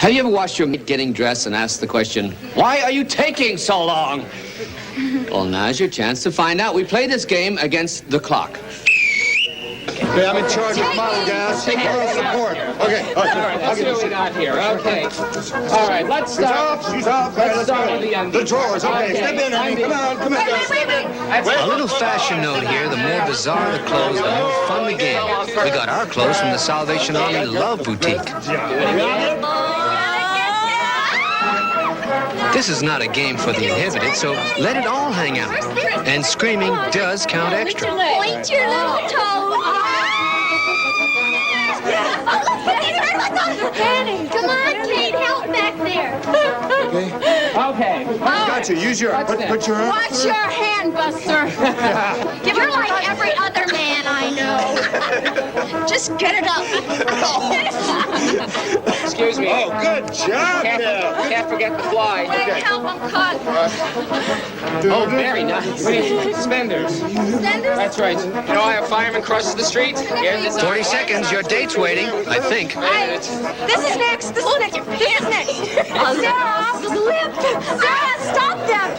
Have you ever watched your mate getting dressed and asked the question, why are you taking so long? Well, now's your chance to find out. We play this game against the clock. Okay, I'm in charge of the model gas. Take care of support. Okay, all right. Let's see what we got here. Okay. All right, let's start. She's off. Let's start with the drawers. Okay, step in, honey. Come on, come on. A little fashion note here. The more bizarre the clothes, the more fun the game. We got our clothes from the Salvation Army Love Boutique. This is not a game for the inhibited, so let it all hang out. And screaming does count extra. Point your little toes. Annie, come on, Kate, help back there. Okay. Got you. Use your. Put your. Watch your hand, Buster. You're like every other man I know. Just get it up. Excuse me. Oh, good job, Bill. Can't forget the fly. Wait, help him cut. Oh, very nice. Suspenders. Suspenders? That's right. You know why a fireman crosses the street? 40 seconds. Your date's waiting, I think. This is next. This is next. This is next. Sarah, slip. Sarah, stop that.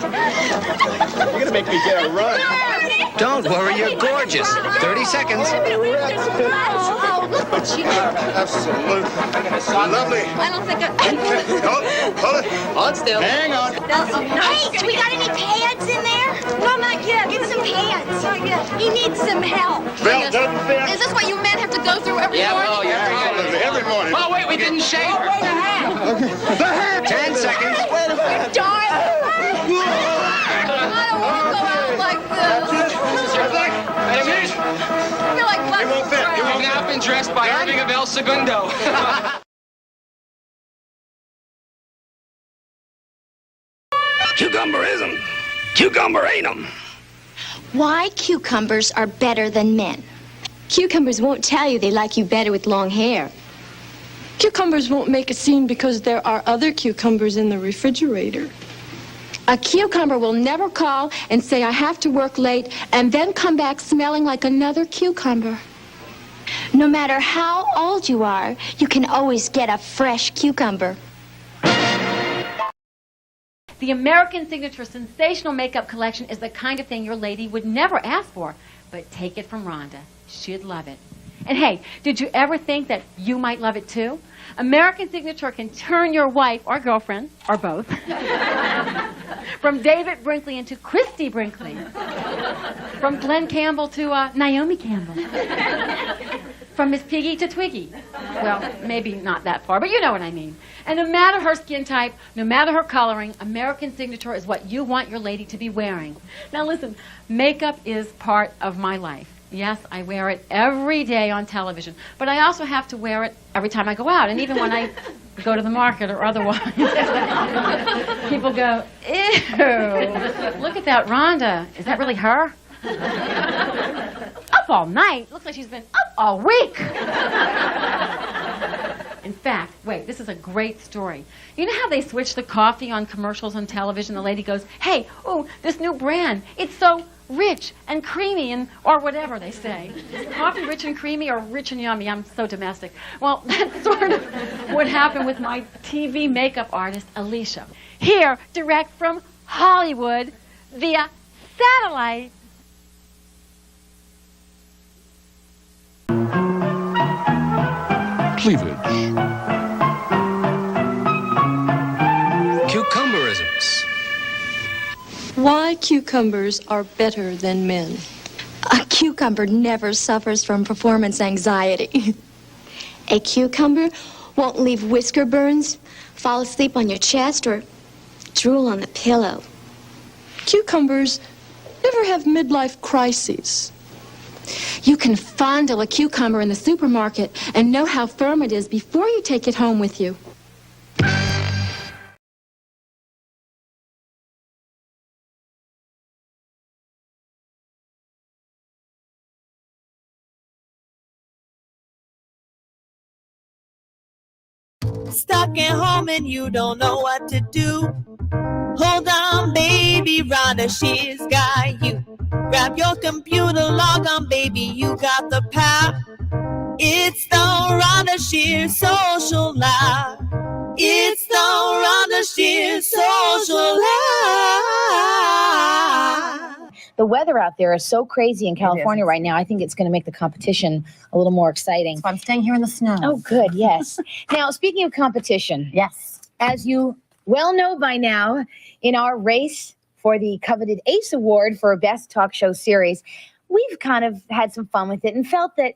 You're gonna make me get a run. Don't worry, you're gorgeous. 30 seconds. Oh, look what you did. Absolutely. Lovely. I don't think Hold it. Hold still. Hang on. Hey, do we got any pads in there? No, not yet. Get some pads. Not yet. He needs some help. Belt doesn't fit. Is this what you men have to go through every morning? Oh, yeah. Every morning. Oh, wait, we didn't shave her. Wait a half. Okay. The hat. 10 seconds. Wait a minute. Darn. I don't want to go out like this. Wait a minute. I feel like It won't fit. It You've won't now been dressed by Irving of El Segundo. Cucumberism. Cucumber ain't 'em. Why cucumbers are better than men. Cucumbers won't tell you they like you better with long hair. Cucumbers won't make a scene because there are other cucumbers in the refrigerator. A cucumber will never call and say, I have to work late, and then come back smelling like another cucumber. No matter how old you are, you can always get a fresh cucumber. The American Signature Sensational Makeup Collection is the kind of thing your lady would never ask for. But take it from Rhonda. She'd love it. And hey, did you ever think that you might love it too? American Signature can turn your wife or girlfriend, or both, from David Brinkley into Christy Brinkley. From Glenn Campbell to Naomi Campbell. From Miss Piggy to Twiggy. Well, maybe not that far, but you know what I mean. And no matter her skin type, no matter her coloring, American Signature is what you want your lady to be wearing. Now listen, makeup is part of my life. Yes, I wear it every day on television, but I also have to wear it every time I go out, and even when I go to the market or otherwise. People go, ew, look at that Rhonda. Is that really her? Up all night. Looks like she's been up all week. In fact, wait, this is a great story. You know how they switch the coffee on commercials on television? The lady goes, hey, oh, this new brand, it's so rich and creamy and, or whatever they say. Is coffee rich and creamy or rich and yummy? I'm so domestic. Well, that's sort of what happened with my TV makeup artist, Alicia. Here, direct from Hollywood via satellite. Cleavage. Cucumberisms. Why cucumbers are better than men. A cucumber never suffers from performance anxiety. A cucumber won't leave whisker burns, fall asleep on your chest, or drool on the pillow. Cucumbers never have midlife crises. You can fondle a cucumber in the supermarket and know how firm it is before you take it home with you. Stuck at home and you don't know what to do. Hold on, baby, Rhonda Shear's got you. Grab your computer, log on, baby, you got the power. It's the Rhonda Shear Social Live. It's the Rhonda Shear Social Life. The weather out there is so crazy in California right now. I think it's going to make the competition a little more exciting. So I'm staying here in the snow. Oh, good, yes. Now, speaking of competition, Yes. as you well know by now, in our race for the coveted ACE Award for Best Talk Show Series, we've kind of had some fun with it and felt that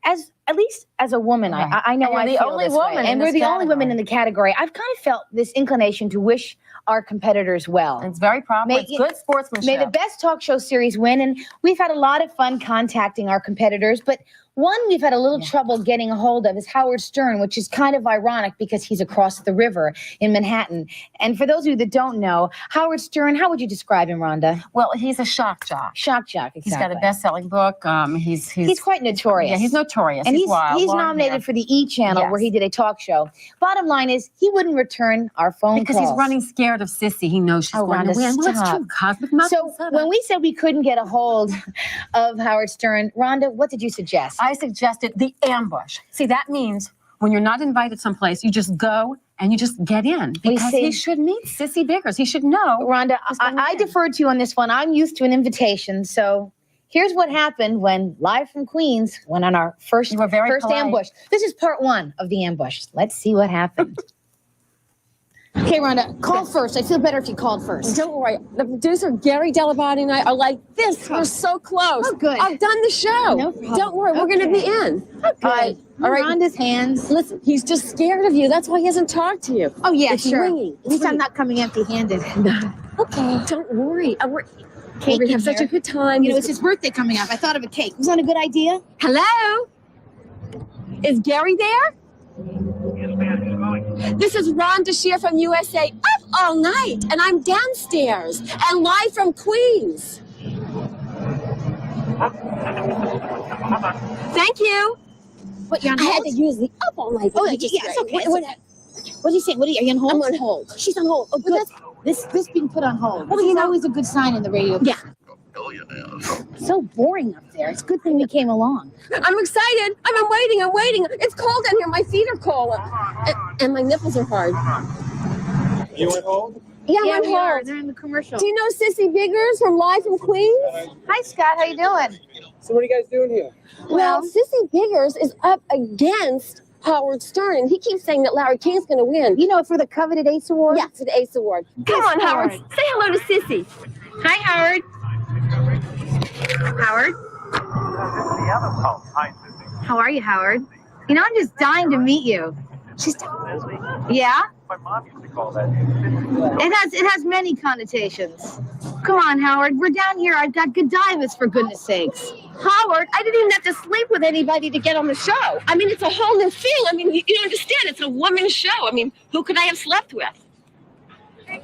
at least as a woman, Right. I know And you're I the feel only this way. woman in And we're this the only women category. in the category. I've kind of felt this inclination to wish our competitors well. It's very proper. May- It's good sportsmanship. May the Best Talk Show Series win. And we've had a lot of fun contacting our competitors, but one we've had a little trouble getting a hold of is Howard Stern, which is kind of ironic because he's across the river in Manhattan. And for those of you that don't know, Howard Stern, how would you describe him, Rhonda? Well, he's a shock jock. Shock jock, exactly. He's got a best-selling book. He's quite notorious. Yeah, he's notorious. And he's wild. he's long nominated hair. for the E! Channel where Yes. he did a talk show. Bottom line is he wouldn't return our phone because calls. he's running scared of Sissy. He knows she's Oh, going Rhonda, to win. Well, that's stop. true. Cosmic Mother. So when we said we couldn't get a hold of Howard Stern, Rhonda, what did you suggest? I suggested the ambush. See, that means when you're not invited someplace, you just go and you just get in because see- he should meet Sissy Biggers. He should know. Rhonda, I deferred to you on this one. I'm used to an invitation. So here's what happened when Live from Queens went on our first You were very polite. ambush. This is part one of the ambush. Let's see what happened. Okay, Rhonda, call first. I feel better if you called first. Don't worry. The producer, Gary Delabate, and I are like this. We're so close. Oh, good. I've done the show. No problem. Don't worry. We're going to be in. Good. All right. Rhonda's hands. Listen, he's just scared of you. That's why he hasn't talked to you. Oh, yeah, It's sure. ringing. At least I'm not coming empty-handed. Okay. Don't worry. We're Cake going to have in such there. a good time. You know, it's his birthday coming up. I thought of a cake. Was that a good idea? Hello? Is Gary there? This is Rhonda Shear from USA, up all night, and I'm downstairs and live from Queens. Thank you. What, you're on I had hold? to use the up all night. Oh, thing. yeah, it's okay. What- What do you say? What are you on hold? I'm on hold. She's on hold. Oh, good. This being put on hold. Well, This you is know- always a good sign in the radio. Yeah. So boring up there. It's a good thing we came along. I'm excited. I'm waiting. It's cold down here. My feet are cold. And my nipples are hard. You went home? Yeah, Yeah, I'm we on are. hold. They're in the commercial. Do you know Sissy Biggers from Live from Queens? Hi, Scott. How you doing? So what are you guys doing here? Well, Sissy Biggers is up against Howard Stern, and he keeps saying that Larry King's going to win. You know, for the coveted ACE Award? Yeah, for the ACE Award. Come on, Howard. Say hello to Sissy. Hi, Howard. Howard? How are you, Howard? You know, I'm just dying to meet you. Yeah? My mom used to call that. It has many connotations. Come on, Howard. We're down here. I've got Godivas, for goodness sakes. Howard, I didn't even have to sleep with anybody to get on the show. I mean, it's a whole new thing. I mean, you understand, it's a woman's show. I mean, who could I have slept with? And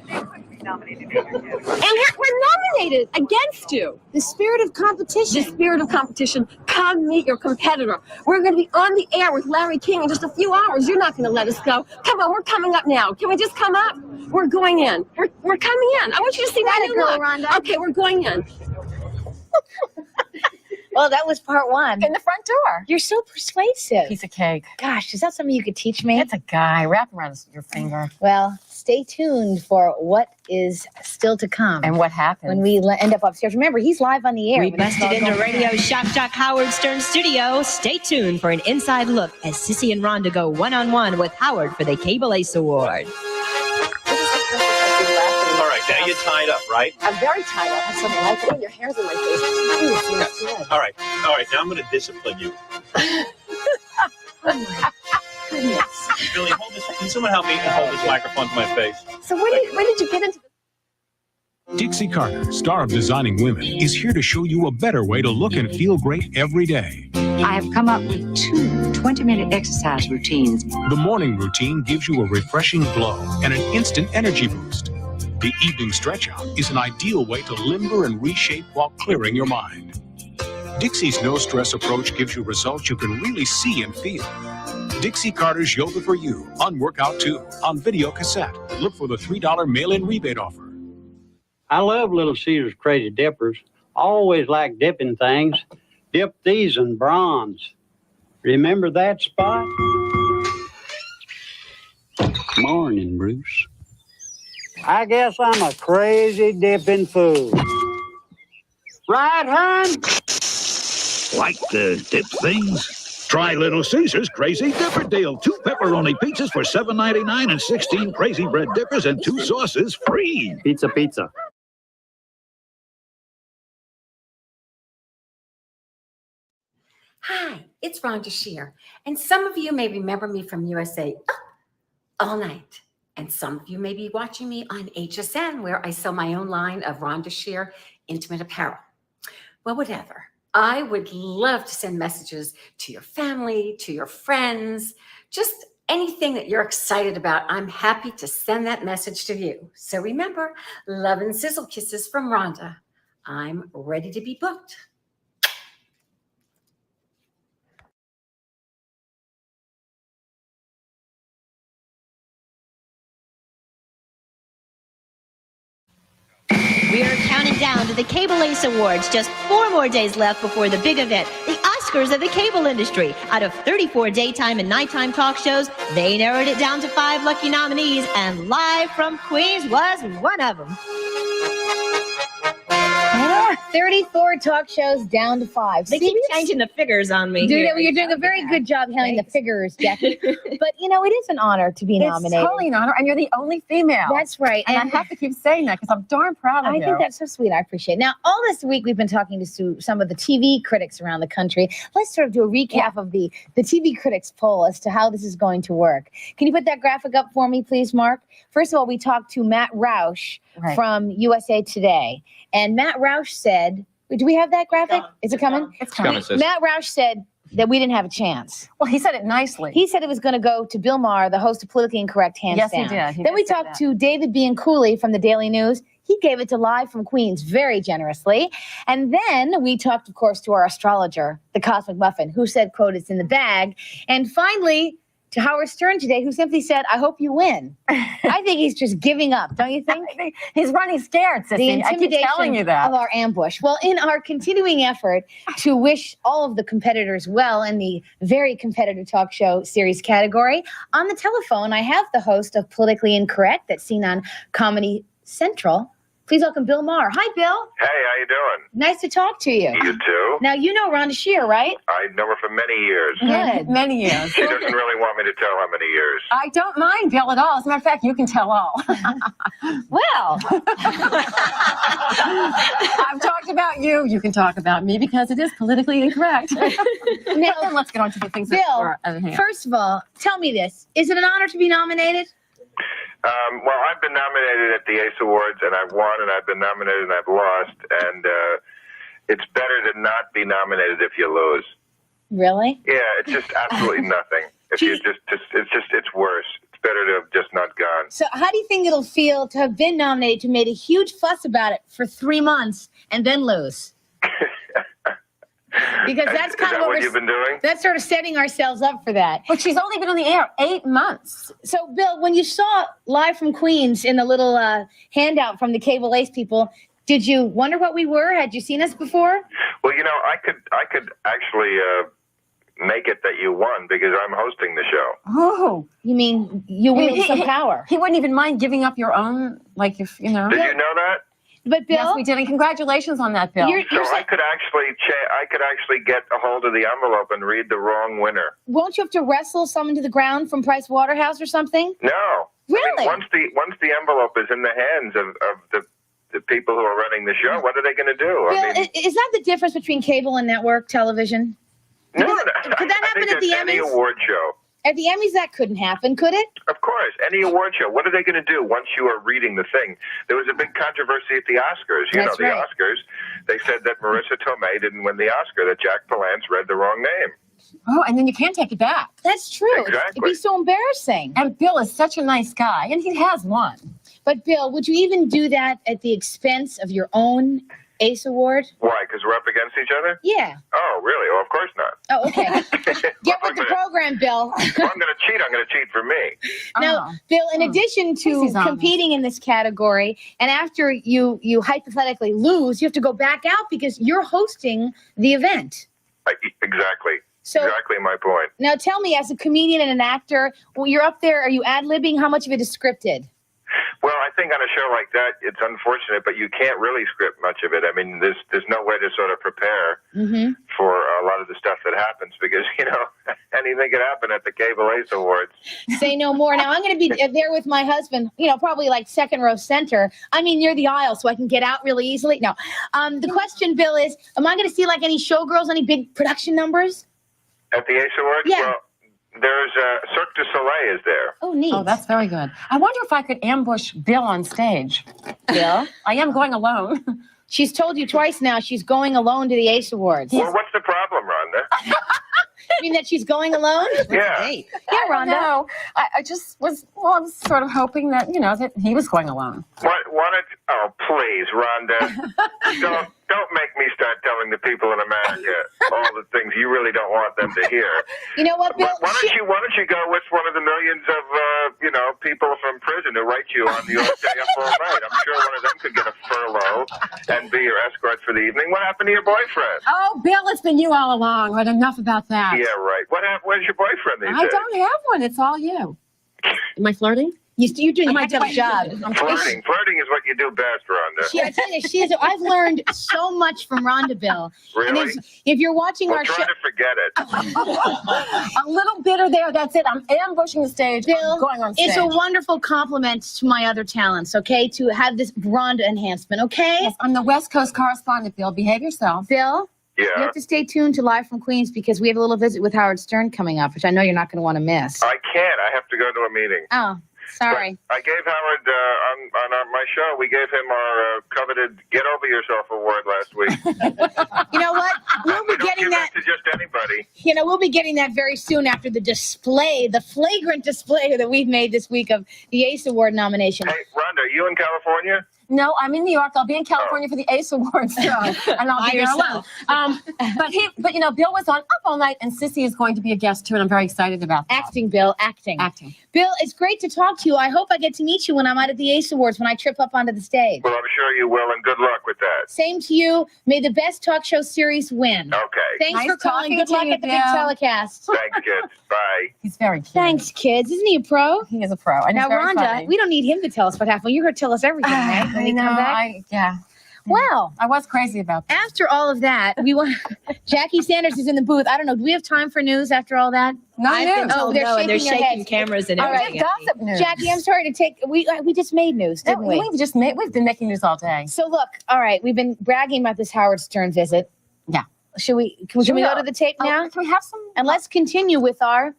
we're nominated against you. The spirit of competition. The spirit of competition. Come meet your competitor. We're going to be on the air with Larry King in just a few hours. You're not going to let us go. Come on, we're coming up now. Can we just come up? We're going in. We're coming in. I want you to see my Let it new go, look. Rhonda. Okay, we're going in. Well, that was part one. In the front door. You're so persuasive. Piece of cake. Gosh, is that something you could teach me? It's a guy. Wrap around your finger. Well, stay tuned for what is still to come. And what happened? When we end up upstairs. Remember, he's live on the air. We when it's all busted into going Radio down. Shock Jock Howard Stern Studio. Stay tuned for an inside look as Sissy and Rhonda go one-on-one with Howard for the Cable Ace Award. All right, now you're tied up, right? I'm very tired. I have something like it. Your hair's in my face. Ooh, it feels good. All right. Now I'm going to discipline you. Goodness. Billy, hold this. Can someone help me hold this microphone to my face? So when did you get into Dixie Carter, star of Designing Women, is here to show you a better way to look and feel great every day. I have come up with 2 20-minute exercise routines. The morning routine gives you a refreshing glow and an instant energy boost. The evening stretch out is an ideal way to limber and reshape while clearing your mind. Dixie's no-stress approach gives you results you can really see and feel. Dixie Carter's Yoga for You on Workout 2 on video cassette. Look for the $3 mail-in rebate offer. I love Little Caesar's Crazy Dippers. Always like dipping things. Dip these in bronze. Remember that spot? Morning, Bruce. I guess I'm a crazy dipping fool. Right, hon? Like to dip things? Try Little Caesar's Crazy Dipper Deal. 2 pepperoni pizzas for $7.99 and 16 Crazy Bread Dippers and 2 sauces free. Pizza, pizza. Hi, it's Rhonda Shear, and some of you may remember me from USA All Night, and some of you may be watching me on HSN, where I sell my own line of Rhonda Shear intimate apparel. Well, whatever. I would love to send messages to your family, to your friends, just anything that you're excited about. I'm happy to send that message to you. So remember, love and sizzle kisses from Rhonda. I'm ready to be booked. We are counting down to the Cable Ace Awards. Just 4 more days left before the big event, the Oscars of the cable industry. Out of 34 daytime and nighttime talk shows, they narrowed it down to 5 lucky nominees, and Live from Queens was one of them. 34 talk shows down to 5. They keep changing the figures on me. You're doing a very good job handling the figures, Jackie. But, it is an honor to be nominated. It's totally an honor, and you're the only female. That's right. And I have to keep saying that because I'm darn proud of you. I think that's so sweet. I appreciate it. Now, all this week, we've been talking to some of the TV critics around the country. Let's sort of do a recap of the TV critics poll as to how this is going to work. Can you put that graphic up for me, please, Mark? First of all, we talked to Matt Roush from USA Today. And Matt Roush said, do we have that graphic? Is it coming? It's coming. Matt Roush said that we didn't have a chance. Well, he said it nicely. He said it was going to go to Bill Maher, the host of Politically Incorrect, hands down. Yes, he did. Then we talked to David Bianculli from the Daily News. He gave it to Live from Queens very generously. And then we talked, of course, to our astrologer, the Cosmic Muffin, who said, quote, it's in the bag. And finally, to Howard Stern today, who simply said, I hope you win. I think he's just giving up, don't you think? He's running scared, Sissy. The I keep intimidation telling you that. of our ambush. Well, in our continuing effort to wish all of the competitors well in the very competitive talk show series category, on the telephone, I have the host of Politically Incorrect that's seen on Comedy Central. Please welcome Bill Maher. Hi, Bill. Hey, how you doing? Nice to talk to you. You too. Now, you know Rhonda Shear, right? I know her for many years. Good. Many years. She doesn't really want me to tell how many years. I don't mind Bill at all. As a matter of fact, you can tell all. Well. I've talked about you. You can talk about me because it is politically incorrect. Now, then let's get on to the things that are at hand. First of all, tell me this. Is it an honor to be nominated? Well, I've been nominated at the Ace Awards, and I've won, and I've been nominated, and I've lost, and it's better to not be nominated if you lose. Really? Yeah, it's just absolutely nothing. If you it's worse. It's better to have just not gone. So how do you think it'll feel to have been nominated, to made a huge fuss about it for 3 months, and then lose? Because that's kind of what you've been doing. That's sort of setting ourselves up for that. But she's only been on the air 8 months. So, Bill, when you saw Live from Queens in the little handout from the Cable Ace people, did you wonder what we were? Had you seen us before? Well, I could actually make it that you won because I'm hosting the show. Oh, you mean you wield some power? He wouldn't even mind giving up your own, like if Did you know that? But Bill, yes, we did, and congratulations on that, Bill. So I could actually get a hold of the envelope and read the wrong winner. Won't you have to wrestle someone to the ground from Price Waterhouse or something? No. Really? I mean, once the envelope is in the hands of the people who are running the show, what are they going to do? Bill, is that the difference between cable and network television? No, could that happen at the Emmys? Any award show. At the Emmys, that couldn't happen, could it? Of course. Any award show. What are they going to do once you are reading the thing? There was a big controversy at the Oscars. That's right. Oscars. They said that Marissa Tomei didn't win the Oscar, that Jack Palance read the wrong name. Oh, and then you can't take it back. That's true. Exactly. It'd be so embarrassing. And Bill is such a nice guy, and he has won. But, Bill, would you even do that at the expense of your own Ace Award? Why? Because we're up against each other? Yeah. Oh, really? Well, of course not. Oh, okay. Get with the program, Bill. If I'm going to cheat, I'm going to cheat for me. Now, Bill, in addition to competing in this category, and after you hypothetically lose, you have to go back out because you're hosting the event. Exactly. Exactly my point. Now tell me, as a comedian and an actor, well, you're up there, are you ad-libbing? How much of it is scripted? Well, I think on a show like that, it's unfortunate, but you can't really script much of it. I mean, there's no way to sort of prepare for a lot of the stuff that happens because, anything could happen at the Cable Ace Awards. Say no more. Now, I'm going to be there with my husband, probably like second row center. I mean, near the aisle so I can get out really easily. No. The question, Bill, is, am I going to see like any showgirls, any big production numbers? At the Ace Awards? Yeah. Well, there's Cirque du Soleil is there. Oh, neat. Oh, that's very good. I wonder if I could ambush Bill on stage. Bill? I am going alone. She's told you twice now she's going alone to the Ace Awards. Well, what's the problem, Rhonda? You mean that she's going alone? Yeah. Yeah, Rhonda. No, I just was, I was sort of hoping that, that he was going alone. Oh, please, Rhonda. Don't make me start telling the people in America all the things you really don't want them to hear. You know what, Bill? Why don't you go with one of the millions of, people from prison who write you on your stay up all night? I'm sure one of them could get a furlough and be your escort for the evening. What happened to your boyfriend? Oh, Bill, it's been you all along, but enough about that. Yeah, right. Where's your boyfriend these days? I don't have one. It's all you. Am I flirting? You're doing a heck of a job. Flirting is what you do best, Rhonda. I tell you, I've learned so much from Rhonda, Bill. Really? And if you're watching our show, try to forget it. A little bitter there. That's it. I'm ambushing the stage. Bill, I'm going on stage. it's a wonderful compliment to my other talents, okay, to have this Rhonda enhancement, okay? Yes, I'm the West Coast correspondent, Bill. Behave yourself. Bill? Yeah. You have to stay tuned to Live from Queens because we have a little visit with Howard Stern coming up, which I know you're not going to want to miss. I can't. I have to go to a meeting. Oh, sorry. But I gave Howard, on my show, we gave him our coveted Get Over Yourself award last week. You know what? We'll be getting that to just anybody. We'll be getting that very soon after the flagrant display that we've made this week of the Ace Award nomination. Hey, Rhonda, are you in California? No, I'm in New York. I'll be in California for the Ace Awards show, and I'll be there alone. But Bill was on Up All Night, and Sissy is going to be a guest too, and I'm very excited about that. Acting, Bill, acting. Bill, it's great to talk to you. I hope I get to meet you when I'm out at the Ace Awards when I trip up onto the stage. Well, I'm sure you will, and good luck with that. Same to you. May the best talk show series win. Okay. Thanks for calling. Good luck at the big telecast. Thanks, kids. Bye. He's very cute. Thanks, kids. Isn't he a pro? He is a pro. And now, he's very Rhonda, funny. we don't need him to tell us what happened. You're going to tell us everything, right? When we come back? Yeah. Well, I was crazy about that. After all of that, Jackie Sanders is in the booth. I don't know. Do we have time for news after all that? They're they're shaking cameras and all everything. right, gossip news. Jackie, I'm sorry to take. We just made news, didn't we? We've been making news all day. So look, all right, we've been bragging about this Howard Stern visit. Yeah. Can we go to the tape now? Can we have some? And let's continue with our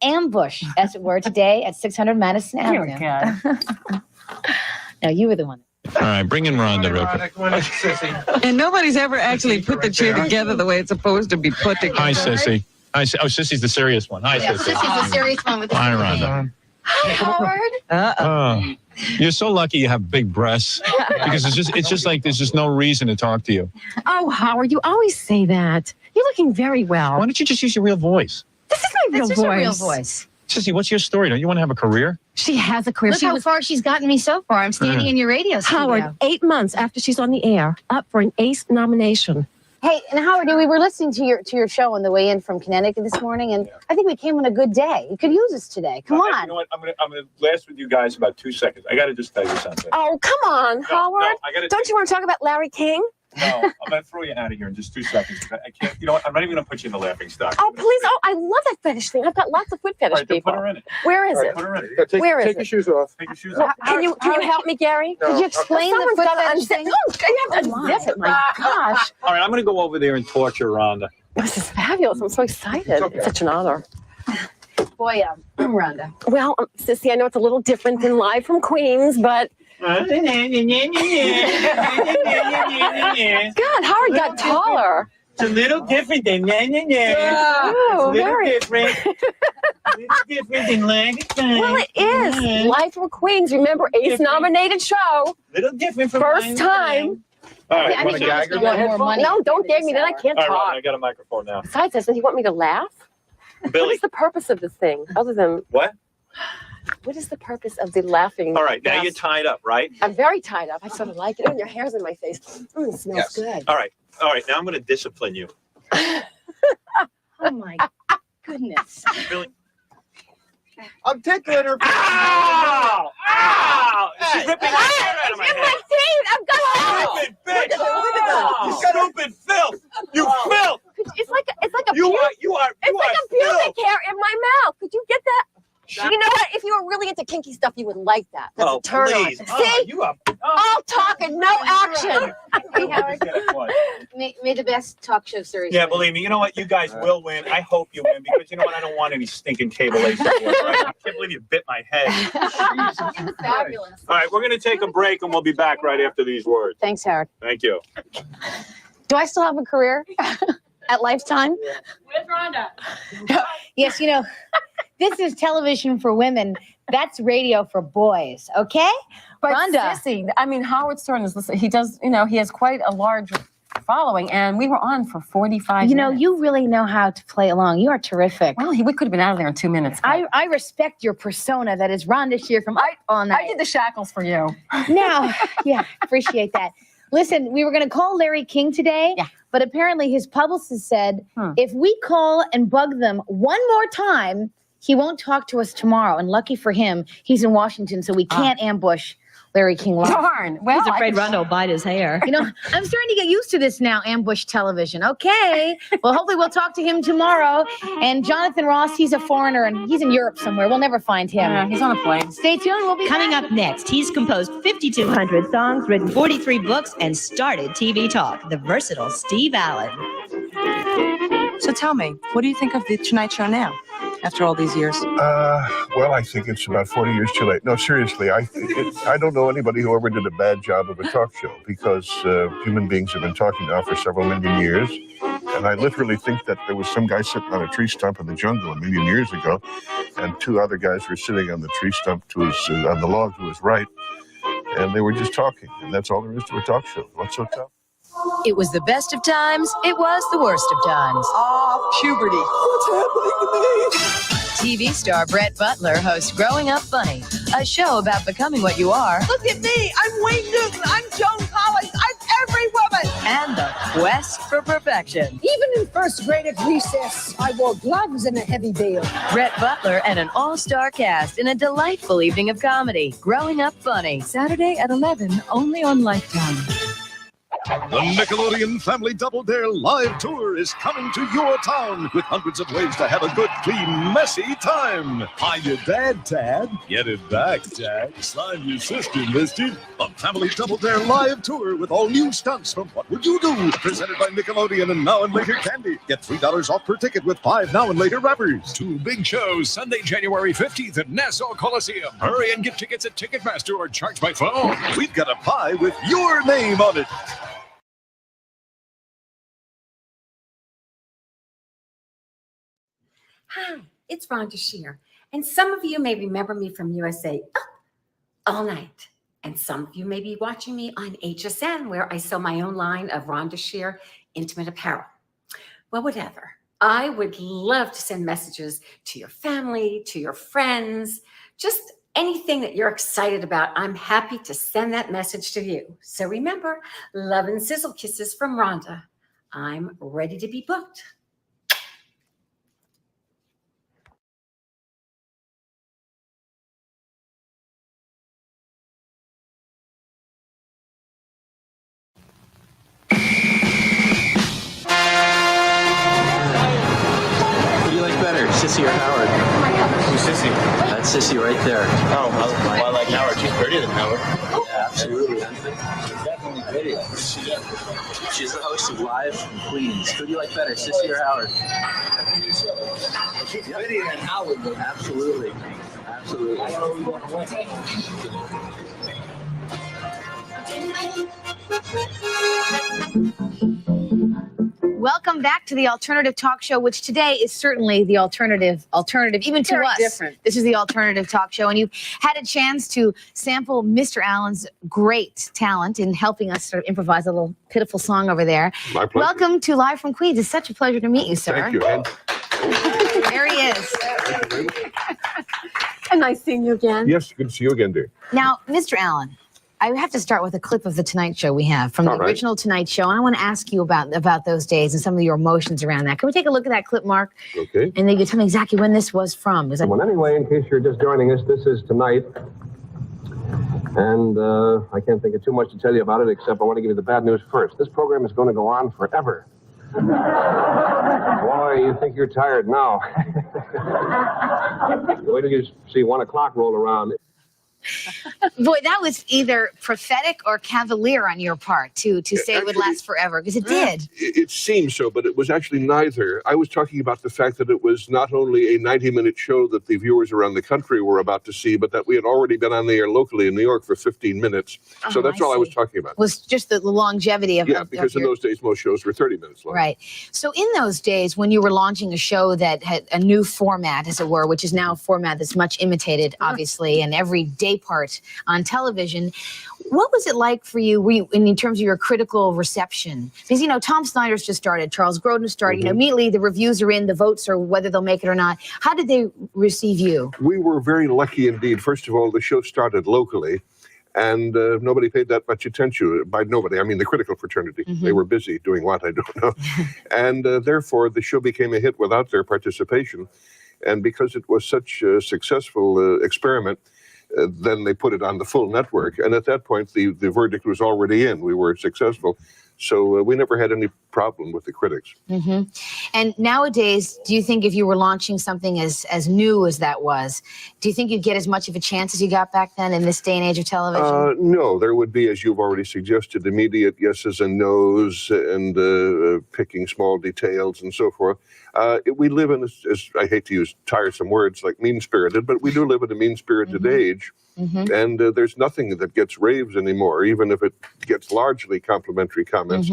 ambush, as it were, today at 600 Madison Avenue. No, you were the one. All right, bring in Rhonda real quick. And nobody's ever actually put the chair together the way it's supposed to be put together. Hi, Sissy. Hi, Sissy's the serious one. Hi, Sissy. Sissy's the serious one with the Hi, Rhonda. Hi, Howard. Oh, you're so lucky you have big breasts because it's just like there's just no reason to talk to you. Oh, Howard, you always say that. You're looking very well. Why don't you just use your real voice? This is my real voice. A real voice. Sissy, what's your story? Don't you want to have a career? She has a career. Look how far she's gotten me so far. I'm standing in your radio studio. Howard, 8 months after she's on the air, up for an Ace nomination. Hey, and Howard, we were listening to your show on the way in from Connecticut this morning, and I think we came on a good day. You could use us today. Come on. You know what? I'm gonna last with you guys about 2 seconds. I got to just tell you something. Oh, come on, Howard. Don't you want to talk about Larry King? No, I'm going to throw you out of here in just 2 seconds. I can't, you know what? I'm not even going to put you in the laughing stock. Oh, please. Oh, I love that fetish thing. I've got lots of foot fetish Then people. put her in it. Where is it? Put her in it. Where is Take your shoes off. Take your shoes off. Can you help me, Gary? No. Could you explain the foot fetish thing? Oh, you have to unzip it. My gosh. All right, I'm going to go over there and torture Rhonda. This is fabulous. I'm so excited. It's such an honor. Boy, Rhonda. Well, Sissy, I know it's a little different than Live from Queens, but God, Howard got taller. It's a little different than Oh, very different. A little different than Well, it is. Live from Queens. Remember, Ace nominated show. Little different from First time. All right, Yeah, I want think to you gag just her? want more money. No, don't gag me. Then I can't All right, talk. Rhonda, I got a microphone now. Besides, doesn't he want me to laugh? What Billy. is the purpose of this thing, other than What? what is the purpose of the laughing? All right, now gas? you're tied up, right? I'm very tied up. I sort of like it. And your hair's in my face. It smells good. All right, now I'm going to discipline you. Oh, my goodness. Really? I'm tickling her. Ow! Ow! She's ripping my hair out of my head. I've got Stupid bitch! You stupid filth! You filth! It's like a You pubic filth! hair in my mouth. Could you get that? You know what? If you were really into kinky stuff, you would like that. That's a turn on. Please. See? All talking, no action. Hey, Howard. May the best talk show series. Yeah, believe me. You know what? You guys will win. I hope you win because you know what? I don't want any stinking cable ace awards. Right? I can't believe you bit my head. It was fabulous. All right, we're going to take a break and we'll be back right after these words. Thanks, Howard. Thank you. Do I still have a career at Lifetime? With Rhonda. Yes, you know, this is television for women. That's radio for boys, okay? But Rhonda. Sissy, I mean, Howard Stern is listening. He does, he has quite a large following, and we were on for 45 minutes. You know, you really know how to play along. You are terrific. Well, we could have been out of there in 2 minutes. I respect your persona. That is Rhonda Shear from Up All Night. I did the shackles for you. Now, yeah, appreciate that. Listen, we were going to call Larry King today, but apparently his publicist said if we call and bug them one more time, he won't talk to us tomorrow. And lucky for him, he's in Washington, so we can't ambush Larry King live. Darn. Well, He's afraid Rhonda will bite his hair. You know, I'm starting to get used to this now, ambush television. Okay. Well, hopefully we'll talk to him tomorrow. And Jonathan Ross, he's a foreigner, and he's in Europe somewhere. We'll never find him. Yeah, he's on a plane. Stay tuned. We'll be Coming back. up next, he's composed 5,200 songs, written 43 books, and started TV Talk, the versatile Steve Allen. So tell me, what do you think of The Tonight Show now, after all these years? Well, I think it's about 40 years too late. No, seriously, I don't know anybody who ever did a bad job of a talk show because human beings have been talking now for several million years. And I literally think that there was some guy sitting on a tree stump in the jungle a million years ago, and two other guys were sitting on the tree stump to his, on the log to his right, and they were just talking. And that's all there is to a talk show. What's so tough? It was the best of times. It was the worst of times. Puberty. What's happening to me? TV star Brett Butler hosts Growing Up Funny, a show about becoming what you are. Look at me. I'm Wayne Newton. I'm Joan Collins. I'm every woman. And the quest for perfection. Even in first grade at recess, I wore gloves and a heavy veil. Brett Butler and an all-star cast in a delightful evening of comedy. Growing Up Funny, Saturday at 11, only on Lifetime. The Nickelodeon Family Double Dare live tour is coming to your town with hundreds of ways to have a good, clean, messy time. Find your dad, Tad. Get it back, Tad. Sign your sister, Misty. A Family Double Dare live tour with all new stunts from What Would You Do? Presented by Nickelodeon and Now and Later Candy. Get $3 off per ticket with 5 Now and Later rappers. 2 big shows Sunday, January 15th at Nassau Coliseum. Hurry and get tickets at Ticketmaster or charge by phone. We've got a pie with your name on it. Hi, it's Rhonda Shear. And some of you may remember me from USA Up All Night. And some of you may be watching me on HSN, where I sell my own line of Rhonda Shear intimate apparel. Well, whatever. I would love to send messages to your family, to your friends, just anything that you're excited about. I'm happy to send that message to you. So remember, love and sizzle kisses from Rhonda. I'm ready to be booked. Sissy or Howard? Who's Sissy? That's Sissy right there. Oh, I like Howard. She's prettier than Howard. Yeah, absolutely. Definitely pretty. She's the host of Live from Queens. Who do you like better, Sissy or Howard? She's prettier than Howard, though. Absolutely. Absolutely. Welcome back to the Alternative Talk Show, which today is certainly the alternative, even to Very us. different. This is the Alternative Talk Show, and you've had a chance to sample Mr. Allen's great talent in helping us sort of improvise a little pitiful song over there. My pleasure. Welcome to Live from Queens. It's such a pleasure to meet you, sir. Thank you, Ed. There he is. And nice seeing you again. Yes, good to see you again, dear. Now, Mr. Allen, I have to start with a clip of the Tonight Show we have from the original Tonight Show. And I want to ask you about those days and some of your emotions around that. Can we take a look at that clip, Mark? Okay. And then you can tell me exactly when this was from. Well, anyway, in case you're just joining us, this is Tonight. And I can't think of too much to tell you about it, except I want to give you the bad news first. This program is going to go on forever. Boy, you think you're tired now. Wait till you see 1 o'clock roll around. Boy, that was either prophetic or cavalier on your part to say it would last forever, because it did. It seems so, but it was actually neither. I was talking about the fact that it was not only a 90-minute show that the viewers around the country were about to see, but that we had already been on the air locally in New York for 15 minutes. So that's all I was talking about. Was just the longevity of because in those days, most shows were 30 minutes long. Right. So in those days, when you were launching a show that had a new format, as it were, which is now a format that's much imitated, obviously, and every day part on television, what was it like for you, in terms of your critical reception? Because, you know, Tom Snyder's just started, Charles Grodin started, you know, immediately the reviews are in, the votes are whether they'll make it or not. How did they receive you? We were very lucky indeed. First of all, the show started locally, and nobody paid that much attention. By nobody, I mean the critical fraternity. They were busy doing what, I don't know. And therefore, the show became a hit without their participation. And because it was such a successful experiment, then they put it on the full network. And at that point, the verdict was already in. We were successful. So we never had any problem with the critics. And nowadays, do you think if you were launching something as new as that was, do you think you'd get as much of a chance as you got back then in this day and age of television? No, there would be, as you've already suggested, immediate yeses and nos and picking small details and so forth. We live in, as I hate to use tiresome words like mean-spirited, but we do live in a mean-spirited age. And there's nothing that gets raves anymore, even if it gets largely complimentary comments.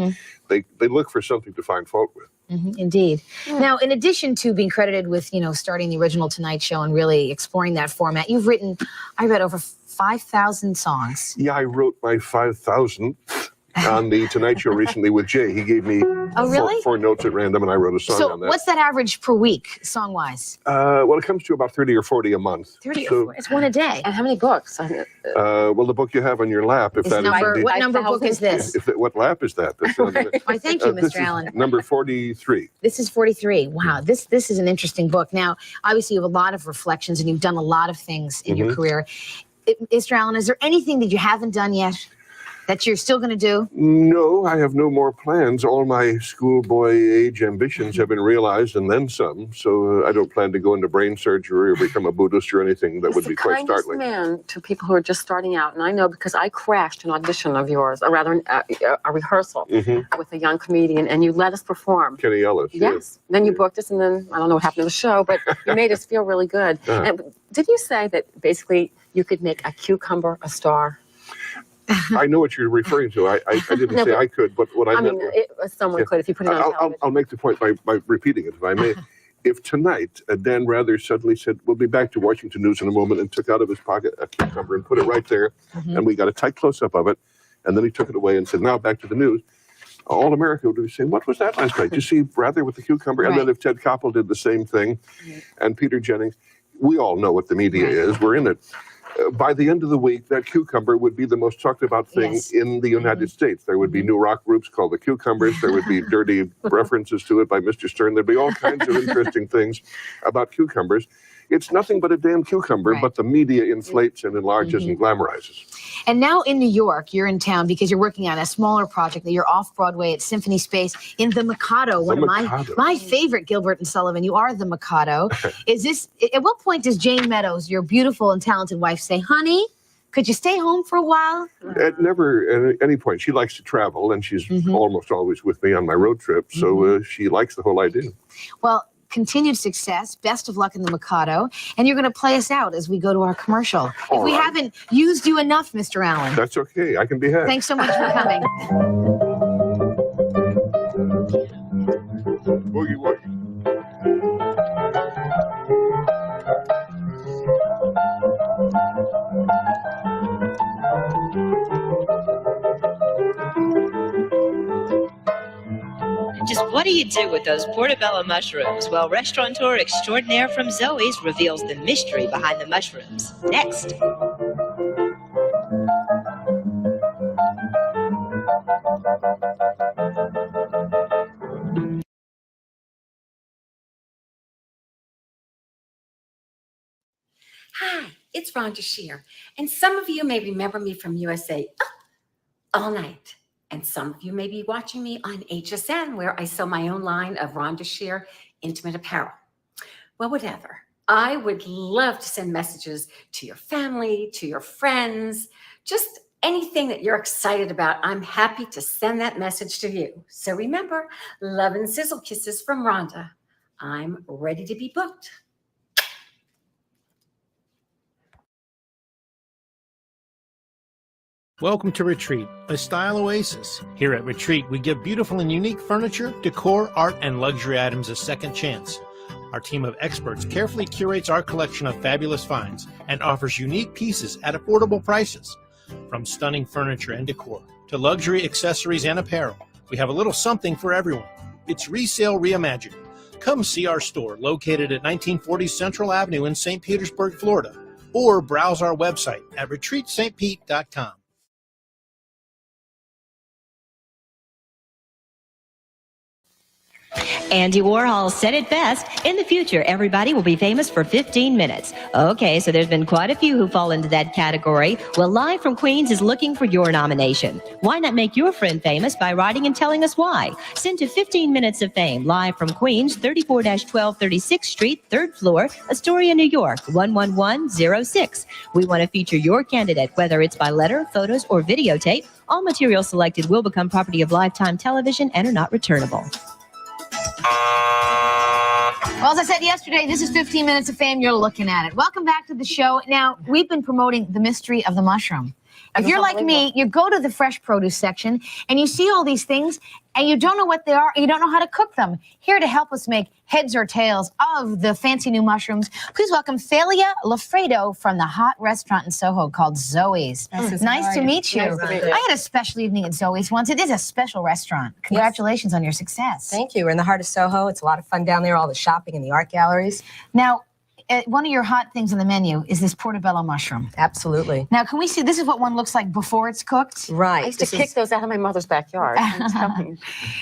They look for something to find fault with. Indeed. Now, in addition to being credited with, you know, starting the original Tonight Show and really exploring that format, you've written, I read, over 5,000 songs. Yeah, I wrote my 5,000th on the Tonight Show recently with Jay. He gave me four notes at random, and I wrote a song on that. So what's that average per week, song-wise? Well, it comes to about 30 or 40 a month. 30 or 40? It's one a day. And how many books? Well, the book you have on your lap, if that is indeed... What number book is this? What lap is that? Why, thank you, Mr. Allen. Number 43. This is 43. Wow, this is an interesting book. Now, obviously, you have a lot of reflections, and you've done a lot of things in your career. Mr. Allen, is there anything that you haven't done yet that you're still going to do? No, I have no more plans. All my schoolboy age ambitions have been realized and then some. So I don't plan to go into brain surgery or become a Buddhist or anything that would be quite startling. Man to people who are just starting out, and I know because I crashed an audition of yours, or rather a rehearsal with a young comedian, and you let us perform. Kenny Ellis. Yes. Then you booked us, and then I don't know what happened to the show, but you made us feel really good. And did you say that basically you could make a cucumber a star? I know what you're referring to. I didn't say I could, but what I meant was... someone could if you put it on television. I'll make the point by repeating it, if I may. If tonight Dan Rather suddenly said, we'll be back to Washington News in a moment, and took out of his pocket a cucumber and put it right there, and we got a tight close-up of it, and then he took it away and said, now back to the news, all America would be saying, what was that last night? Did you see Rather with the cucumber? And then if Ted Koppel did the same thing, and Peter Jennings, we all know what the media is. We're in it. By the end of the week, that cucumber would be the most talked about thing in the United States. There would be new rock groups called the Cucumbers. There would be dirty references to it by Mr. Stern. There'd be all kinds of interesting things about cucumbers. It's nothing but a damn cucumber, but the media inflates and enlarges and glamorizes. And now in New York, you're in town because you're working on a smaller project that you're off Broadway at Symphony Space in The Mikado, one of my favorite Gilbert and Sullivan. You are The Mikado. Is this, at what point does Jane Meadows, your beautiful and talented wife, say, honey, could you stay home for a while? At any point. She likes to travel, and she's almost always with me on my road trip, so she likes the whole idea. Well, continued success, best of luck in The Mikado, and you're going to play us out as we go to our commercial. If we haven't used you enough, Mr. Allen. That's okay. I can be had. Thanks so much for coming. Boogie woogie. Just what do you do with those portobello mushrooms? Well, restaurateur extraordinaire from Zoe's reveals the mystery behind the mushrooms. Next. Hi, it's Rhonda Shear. And some of you may remember me from USA All Night. And some of you may be watching me on HSN, where I sell my own line of Rhonda Shear intimate apparel. Well, whatever. I would love to send messages to your family, to your friends, just anything that you're excited about. I'm happy to send that message to you. So remember, love and sizzle kisses from Rhonda. I'm ready to be booked. Welcome to Retreat, a style oasis. Here at Retreat, we give beautiful and unique furniture, decor, art, and luxury items a second chance. Our team of experts carefully curates our collection of fabulous finds and offers unique pieces at affordable prices. From stunning furniture and decor to luxury accessories and apparel, we have a little something for everyone. It's Resale Reimagined. Come see our store located at 1940 Central Avenue in St. Petersburg, Florida, or browse our website at retreatstpete.com. Andy Warhol said it best. In the future, everybody will be famous for 15 minutes. Okay, so there's been quite a few who fall into that category. Well, Live from Queens is looking for your nomination. Why not make your friend famous by writing and telling us why? Send to 15 Minutes of Fame, Live from Queens, 34-12 36th Street, 3rd floor, Astoria, New York, 11106. We want to feature your candidate, whether it's by letter, photos, or videotape. All material selected will become property of Lifetime Television and are not returnable. Well, as I said yesterday, this is 15 Minutes of Fame. You're looking at it. Welcome back to the show. Now, we've been promoting the mystery of the mushroom. If you're like me, you go to the fresh produce section and you see all these things and you don't know what they are and you don't know how to cook them. Here to help us make heads or tails of the fancy new mushrooms, please welcome Thalia Lafredo from the hot restaurant in Soho called Zoe's. Nice to meet you. Nice to meet you. I had a special evening at Zoe's once. It is a special restaurant. Congratulations on your success. Thank you. We're in the heart of Soho. It's a lot of fun down there, all the shopping and the art galleries. Now, one of your hot things on the menu is this portobello mushroom. Absolutely. Now, can we see, this is what one looks like before it's cooked? Right. I used to kick those out of my mother's backyard. I'm telling you.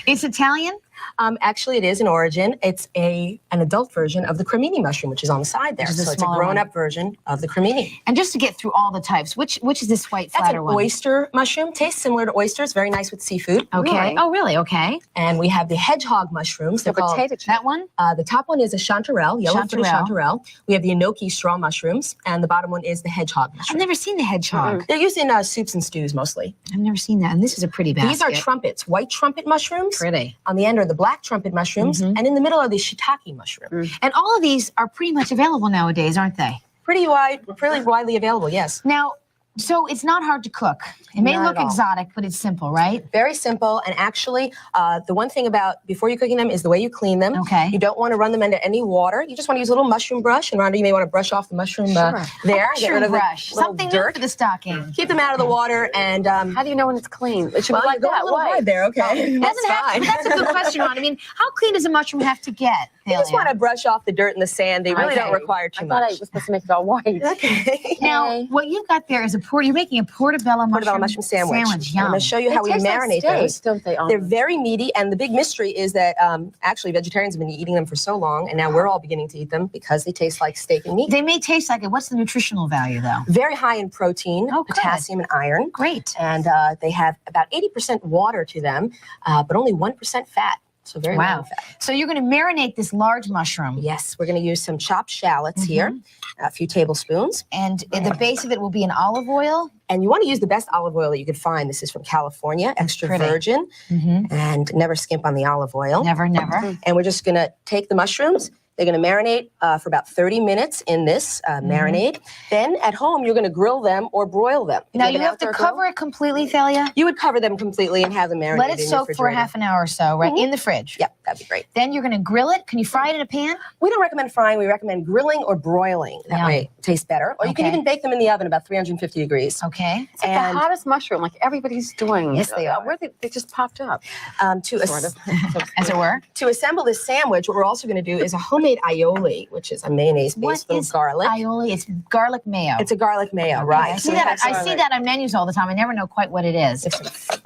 It's Italian? Actually, it is in origin. It's an adult version of the cremini mushroom, which is on the side there. So it's a grown-up version of the cremini. And just to get through all the types, which is this white flatter one? That's an oyster mushroom. Tastes similar to oysters. Very nice with seafood. Okay. Really? Oh, really? Okay. And we have the hedgehog mushrooms. They're called, that one? The top one is a chanterelle, yellow-footed chanterelle. We have the enoki straw mushrooms, and the bottom one is the hedgehog mushroom. I've never seen the hedgehog. They're used in soups and stews mostly. I've never seen that. And this is a pretty basket. These are trumpets, white trumpet mushrooms. Pretty. On the end are the black trumpet mushrooms, and in the middle are the shiitake mushrooms. And all of these are pretty much available nowadays, aren't they? Pretty widely available, yes. Now, so it's not hard to cook. It may look exotic, but it's simple, right? Very simple. And actually, the one thing about before you're cooking them is the way you clean them. Okay. You don't want to run them into any water. You just want to use a little mushroom brush. And Rhonda, you may want to brush off the mushroom there. Get rid of brush. the little Something dirt. new for the stocking. Keep them out of the water. And how do you know when it's clean? It should be like go that. a little wide there, okay? That's fine. That's a good question, Ron. I mean, how clean does a mushroom have to get? You just want to brush off the dirt and the sand. They really don't require too much. I thought I was supposed to make it all white. Okay. Now, what you've got there is you're making a portobello mushroom sandwich. Yum. I'm going to show you how we marinate those. Don't they? They're very meaty, and the big mystery is that actually vegetarians have been eating them for so long, and now we're all beginning to eat them because they taste like steak and meat. They may taste like it. What's the nutritional value, though? Very high in protein, potassium, and iron. Great. And they have about 80% water to them, but only 1% fat. So very low fat. So you're going to marinate this large mushroom. Yes, we're going to use some chopped shallots here, a few tablespoons. And the base of it will be in olive oil? And you want to use the best olive oil that you could find. This is from California, extra virgin, and never skimp on the olive oil. Never. And we're just going to take the mushrooms. They're going to marinate for about 30 minutes in this marinade. Then at home, you're going to grill them or broil them. Now, you have to cover it completely, Thalia? You would cover them completely and have them marinated. Let it soak for half an hour or so, right? In the fridge. Yep, that'd be great. Then you're going to grill it. Can you fry it in a pan? We don't recommend frying. We recommend grilling or broiling. That way it tastes better. Or you can even bake them in the oven about 350 degrees. Okay. It's like the hottest mushroom, like everybody's doing. Yes, they are. Where they just popped up. As it were. To assemble this sandwich, what we're also going to do is a homemade homemade aioli, which is a mayonnaise based with garlic. Aioli? It's garlic mayo. It's a garlic mayo, right? I see that on menus all the time. I never know quite what it is. It's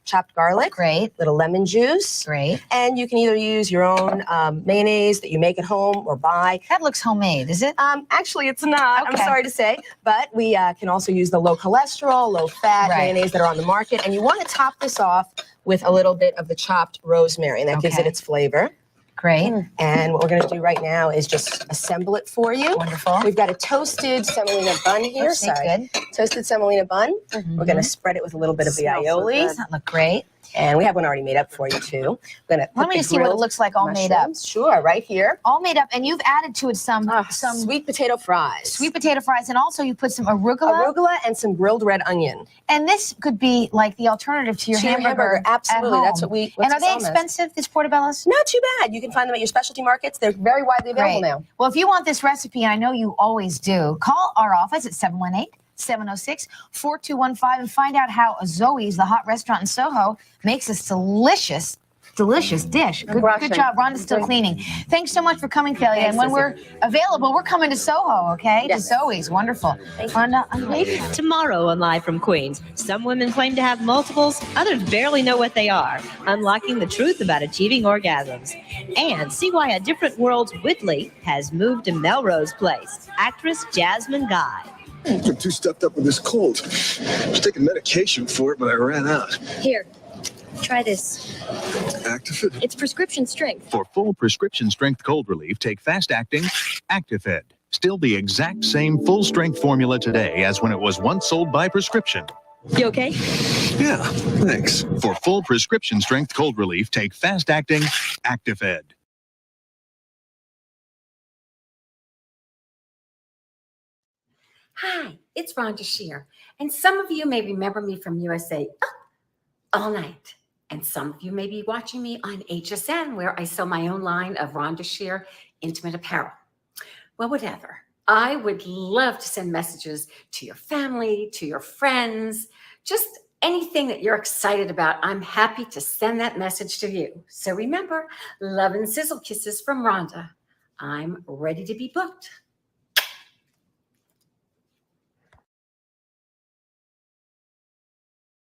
chopped garlic. Great. Little lemon juice. Great. And you can either use your own mayonnaise that you make at home or buy. That looks homemade, is it? Actually, it's not. Okay. I'm sorry to say. But we can also use the low cholesterol, low fat mayonnaise that are on the market. And you want to top this off with a little bit of the chopped rosemary, and that gives it its flavor. Great. And what we're going to do right now is just assemble it for you. Wonderful. We've got a toasted semolina bun here. Good. Toasted semolina bun. We're going to spread it with a little bit of the aioli. Does that look great? And we have one already made up for you, too. Let me just see what it looks like all made up. Sure, right here. All made up. And you've added to it some sweet potato fries. Sweet potato fries. And also you put some arugula. Arugula and some grilled red onion. And this could be like the alternative to your hamburger. Absolutely. At That's home. what we. And are they expensive, these portobellos? Not too bad. You can find them at your specialty markets. They're very widely available now. Well, if you want this recipe, and I know you always do, call our office at 718-706-4215 and find out how Zoe's, the hot restaurant in Soho, makes this delicious dish. Good job. Rhonda's still cleaning. Thanks so much for coming, Kelly. And when we're available, we're coming to Soho, okay? Yes. To Zoe's. Wonderful. Rhonda, I'm ready. Tomorrow on Live from Queens, some women claim to have multiples, others barely know what they are, unlocking the truth about achieving orgasms. And see why a different world's Whitley has moved to Melrose Place. Actress Jasmine Guy. I'm too stuffed up with this cold. I was taking medication for it, but I ran out. Here, try this. Actifed? It's prescription strength. For full prescription strength cold relief, take fast-acting Actifed. Still the exact same full-strength formula today as when it was once sold by prescription. You okay? Yeah, thanks. For full prescription strength cold relief, take fast-acting Actifed. Hi, it's Rhonda Shear. And some of you may remember me from USA All Night. And some of you may be watching me on HSN, where I sell my own line of Rhonda Shear intimate apparel. Well, whatever. I would love to send messages to your family, to your friends, just anything that you're excited about. I'm happy to send that message to you. So remember, love and sizzle kisses from Rhonda. I'm ready to be booked.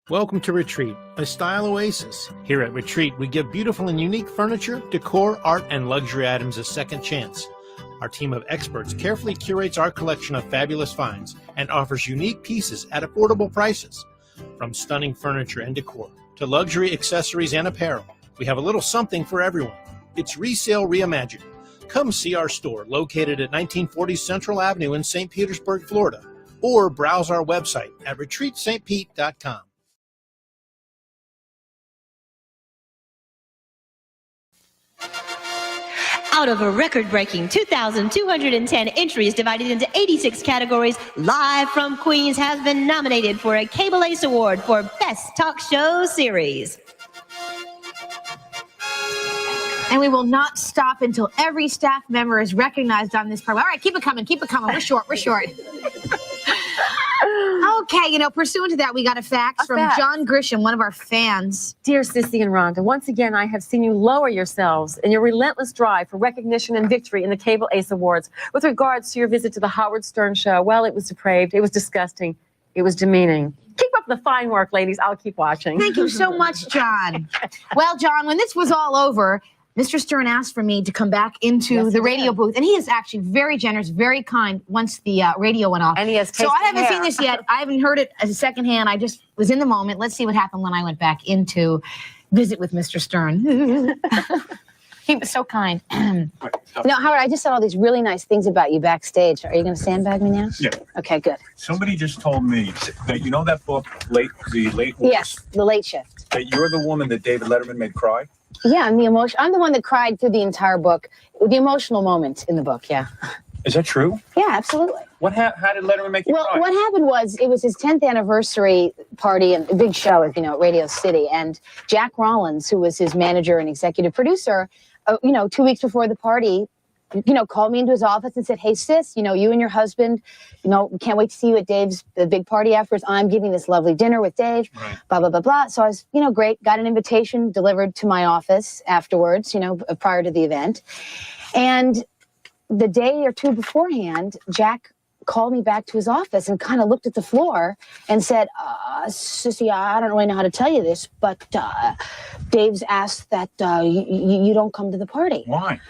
Welcome to Retreat, a style oasis. Here at Retreat, we give beautiful and unique furniture, decor, art, and luxury items a second chance. Our team of experts carefully curates our collection of fabulous finds and offers unique pieces at affordable prices. From stunning furniture and decor to luxury accessories and apparel, we have a little something for everyone. It's Resale Reimagined. Come see our store located at 1940 Central Avenue in St. Petersburg, Florida, or browse our website at retreatstpete.com. Out of a record-breaking 2,210 entries divided into 86 categories, Live from Queens has been nominated for a Cable Ace Award for Best Talk Show Series. And we will not stop until every staff member is recognized on this program. All right, keep it coming. We're short. Okay, pursuant to that, we got a fax from John Grisham, one of our fans. Dear Sissy and Rhonda, once again, I have seen you lower yourselves in your relentless drive for recognition and victory in the Cable Ace Awards. With regards to your visit to the Howard Stern show, well, it was depraved, it was disgusting, it was demeaning. Keep up the fine work, ladies. I'll keep watching. Thank you so much, John. Well, John, when this was all over, Mr. Stern asked for me to come back into the radio booth, and he is actually very generous, very kind once the radio went off. And he has so I haven't seen this yet. I haven't heard it as a secondhand. I just was in the moment. Let's see what happened when I went back into visit with Mr. Stern. He was so kind. No, Howard, I just said all these really nice things about you backstage. Are you going to sandbag me now? Yeah. Okay, good. Somebody just told me that you know that book, The Late Yes, The Late Shift. That you're the woman that David Letterman made cry? Yeah, I'm the one that cried through the entire book. The emotional moments in the book, yeah. Is that true? Yeah, absolutely. How did Letterman make you cry? Well, what happened was it was his 10th anniversary party and a big show, at Radio City. And Jack Rollins, who was his manager and executive producer, 2 weeks before the party, called me into his office and said, hey, sis, you and your husband, can't wait to see you at Dave's the big party afterwards. I'm giving this lovely dinner with Dave, blah, blah, blah, blah. So I was, great, got an invitation delivered to my office afterwards, prior to the event. And the day or two beforehand, Jack called me back to his office and kind of looked at the floor and said, Sissy, I don't really know how to tell you this, but Dave's asked that you don't come to the party. Why?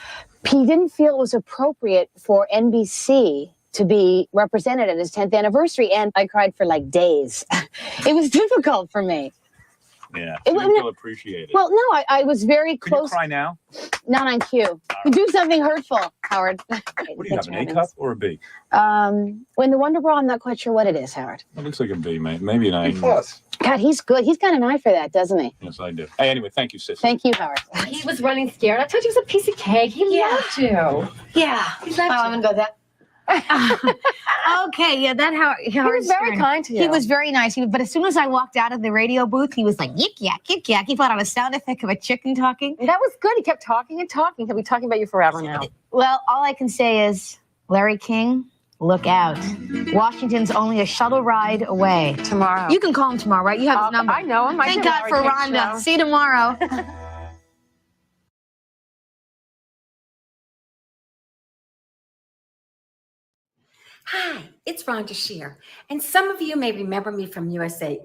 He didn't feel it was appropriate for NBC to be represented at his 10th anniversary, and I cried for like days. It was difficult for me. Yeah, so you feel appreciated. Well, no, I was very Can close. you cry now? Not on cue. You do something hurtful, Howard. What do you have, an A cup or a B? When the Wonder Bra, I'm not quite sure what it is, Howard. It looks like a B, mate. Maybe an A+. God, he's good. He's got an eye for that, doesn't he? Yes, I do. Hey, anyway, thank you, sis. Thank you, Howard. He was running scared. I told you he was a piece of cake. He loved you. Yeah. He loved you. I'm going to go that. Okay, yeah, that Howard. He was very kind to you. He was very nice. But as soon as I walked out of the radio booth, he was like, yik yak, yik yak. He thought I was sound effect of a chicken talking. That was good. He kept talking and talking. He'll be talking about you forever now. Well, all I can say is, Larry King, look out. Washington's only a shuttle ride away. Tomorrow. You can call him tomorrow, right? You have his number. I know him. Thank God for Rhonda. See you tomorrow. Hi, it's Rhonda Shear, and some of you may remember me from USA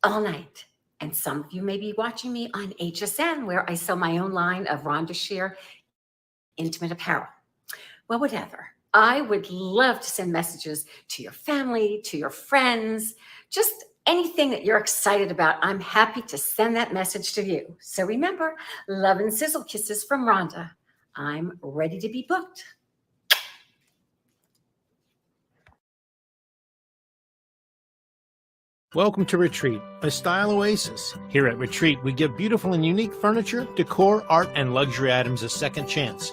All Night, and some of you may be watching me on HSN, where I sell my own line of Rhonda Shear intimate apparel. Well, whatever. I would love to send messages to your family, to your friends, just anything that you're excited about. I'm happy to send that message to you. So remember, love and sizzle kisses from Rhonda. I'm ready to be booked. Welcome to Retreat, a style oasis. Here at Retreat, we give beautiful and unique furniture, decor, art, and luxury items a second chance.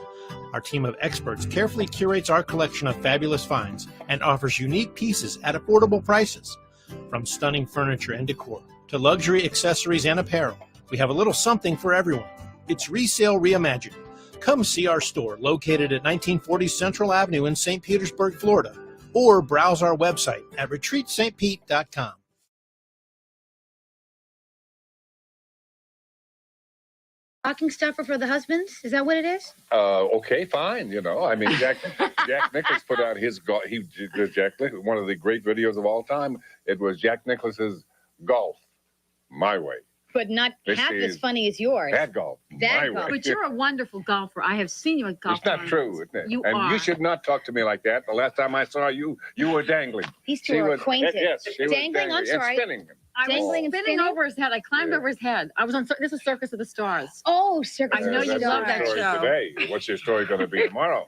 Our team of experts carefully curates our collection of fabulous finds and offers unique pieces at affordable prices. From stunning furniture and decor to luxury accessories and apparel, we have a little something for everyone. It's Resale Reimagined. Come see our store located at 1940 Central Avenue in St. Petersburg, Florida, or browse our website at retreatstpete.com. Stocking stuffer for the husbands? Is that what it is? Okay, fine. I mean, Jack Nicklaus put out his golf. Jack Nicklaus, one of the great videos of all time. It was Jack Nicklaus's Golf, My Way. But not half as funny as yours. That golf, my way. But you're a wonderful golfer. I have seen you at golf. It's not true, isn't it? You and are. you should not talk to me like that. The last time I saw you, you were dangling. These two are acquainted. Yes, she was Dangling? I'm sorry. And spinning. I Dangling was and spinning spinning? over his head. I climbed over his head. I was on. This is Circus of the Stars. Oh, Circus I of know the you That's love your that story show. Today. What's your story going to be tomorrow?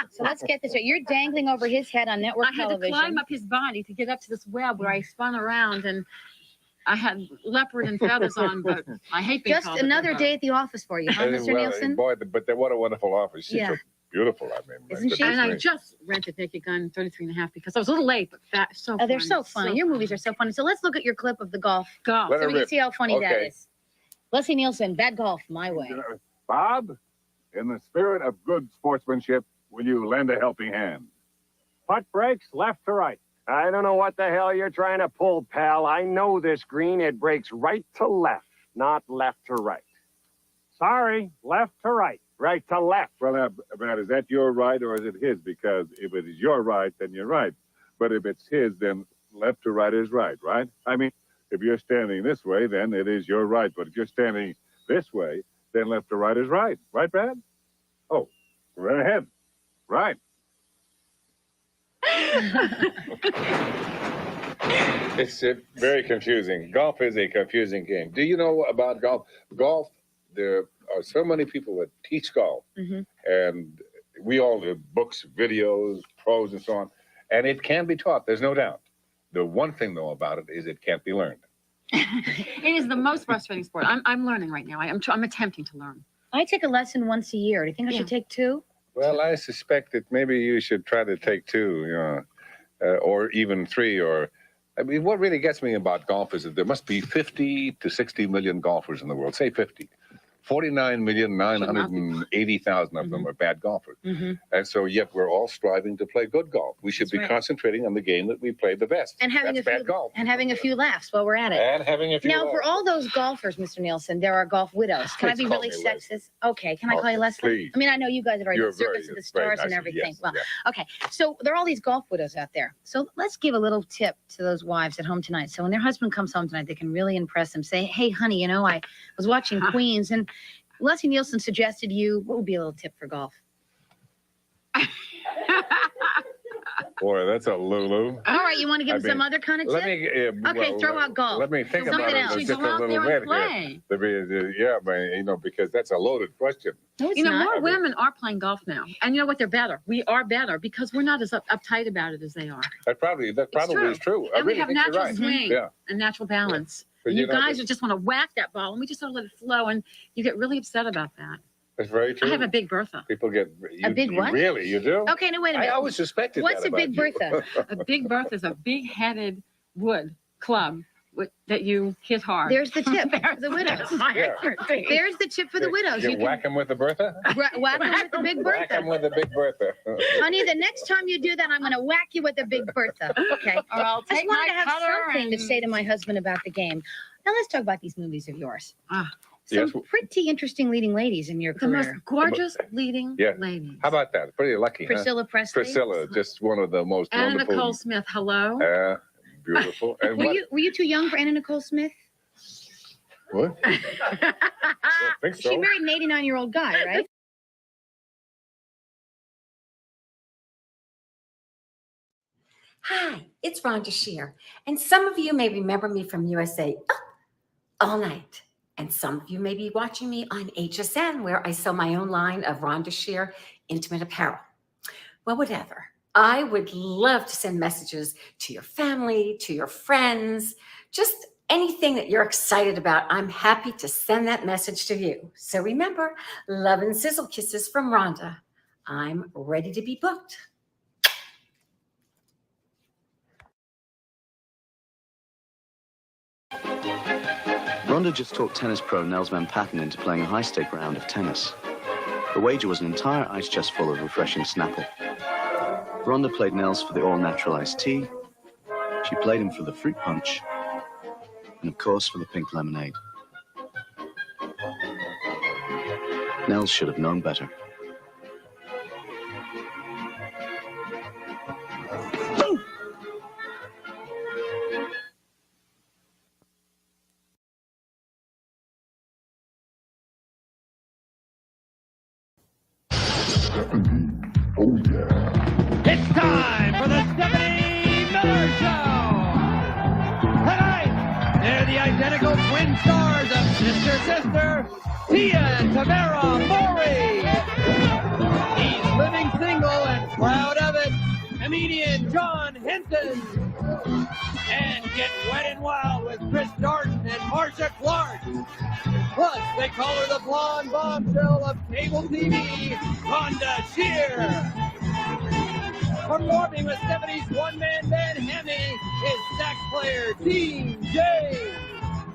So let's get this right. You're dangling over his head on network I had television. to climb up his body to get up to this web where I spun around, and I had leopard and feathers on, but I hate being Just called a another bimbo. day at the office for you, huh, Mr. Nielsen? Boy, but what a wonderful office. She's Yeah. so beautiful. I mean, Isn't she? And I just rented Naked Gun 33 and a half because I was a little late, but so Oh, they're so funny. Your movies are so funny. So let's look at your clip of the golf. Golf. Let So her we can rip. see how funny that Okay. is. Leslie Nielsen, Bad Golf, My Way. Bob, in the spirit of good sportsmanship, will you lend a helping hand? Putt breaks left to right. I don't know what the hell you're trying to pull, pal. I know this green. It breaks right to left, not left to right. Sorry, left to right. Right to left. Well, Brad, is that your right or is it his? Because if it is your right, then you're right. But if it's his, then left to right is right? I mean, if you're standing this way, then it is your right. But if you're standing this way, then left to right is right. Right, Brad? Oh, right ahead. Right. It's very confusing. Golf is a confusing game. Do you know about golf? Golf, there are so many people that teach golf, and we all have books, videos, pros, and so on, and it can be taught. There's no doubt. The one thing, though, about it is it can't be learned. It is the most frustrating sport. I'm learning right now. I'm attempting to learn. I take a lesson once a year. Do you think I should take two? Well, I suspect that maybe you should try to take two, or even three, I mean, what really gets me about golf is that there must be 50 to 60 million golfers in the world, say 50. 49,980,000 of them are bad golfers. And so yet we're all striving to play good golf. We should be concentrating on the game that we play the best. And having That's a few bad golf. and having a few laughs while we're at it. And having a few Now, laughs. for all those golfers, Mr. Nielsen, there are golf widows. Can I Please be call really me sexist? Leslie. Okay, can I call you Leslie? Please. I mean, I know you guys are very You're service of the stars nice and of you. everything. Yes, Well, yeah. okay. So there are all these golf widows out there. So let's give a little tip to those wives at home tonight. So when their husband comes home tonight, they can really impress him. Say, hey, honey, you know, I was watching Queens and Leslie Nielsen suggested what would be a little tip for golf? Boy, that's a Lulu. All right, you want to give him some other kind of tip? Let me, Okay, throw out golf. Let me think Something about else. it You just go a out little there and bit. play. Yeah, but because that's a loaded question. No, it's You know, not. more women are playing golf now. And you know what? They're better. We are better because we're not as uptight about it as they are. That probably is true. I And we really have think you're natural right. swing Yeah. and natural balance. But And you you know, guys just want to whack that ball, and we just sort of let it flow, and you get really upset about that. That's very true. I have a big Bertha. People get big what? Really, you do? Okay, no, wait a minute. I always suspected What's that a big about you. Bertha? A big Bertha is a big-headed wood club that you hit hard. There's the tip for the widows. Yeah. There's the tip for the widows. You whack him with the Bertha? Whack them with the big Whack Bertha. him with the big Bertha. Honey, the next time you do that, I'm going to whack you with a big Bertha. Okay. Or I'll I just take wanted my to have cutter something to and- say to my husband about the game. Now let's talk about these movies of yours. Yes. Some pretty interesting leading ladies in your The most career. gorgeous leading Yeah. ladies. How about that? Pretty lucky, Priscilla huh? Presley. Priscilla, just one of the most Anna wonderful. Nicole Smith, hello. Beautiful. And Were you too young for Anna Nicole Smith? What? I think so. She married an 89-year-old guy, right? Hi, it's Rhonda Shear. And some of you may remember me from USA All Night. And some of you may be watching me on HSN, where I sell my own line of Rhonda Shear intimate apparel. Well, whatever. I would love to send messages to your family, to your friends, just anything that you're excited about. I'm happy to send that message to you. So remember, love and sizzle kisses from Rhonda. I'm ready to be booked. Rhonda just talked tennis pro Nels Van Patten into playing a high-stake round of tennis. The wager was an entire ice chest full of refreshing Snapple. Rhonda played Nels for the all-natural iced tea. She played him for the fruit punch. And of course for the pink lemonade. Nels should have known better. It's time for the Stephanie Miller Show! Tonight, they're the identical twin stars of Sister, Tia and Tamara Mowry. He's living single and proud of it, comedian John Henson. And get wet and wild with Chris Darden and Marcia Clark. Plus, they call her the blonde bombshell of cable TV, Rhonda Shear. Performing with Stephanie's one-man band Hemi is sax player Dean J.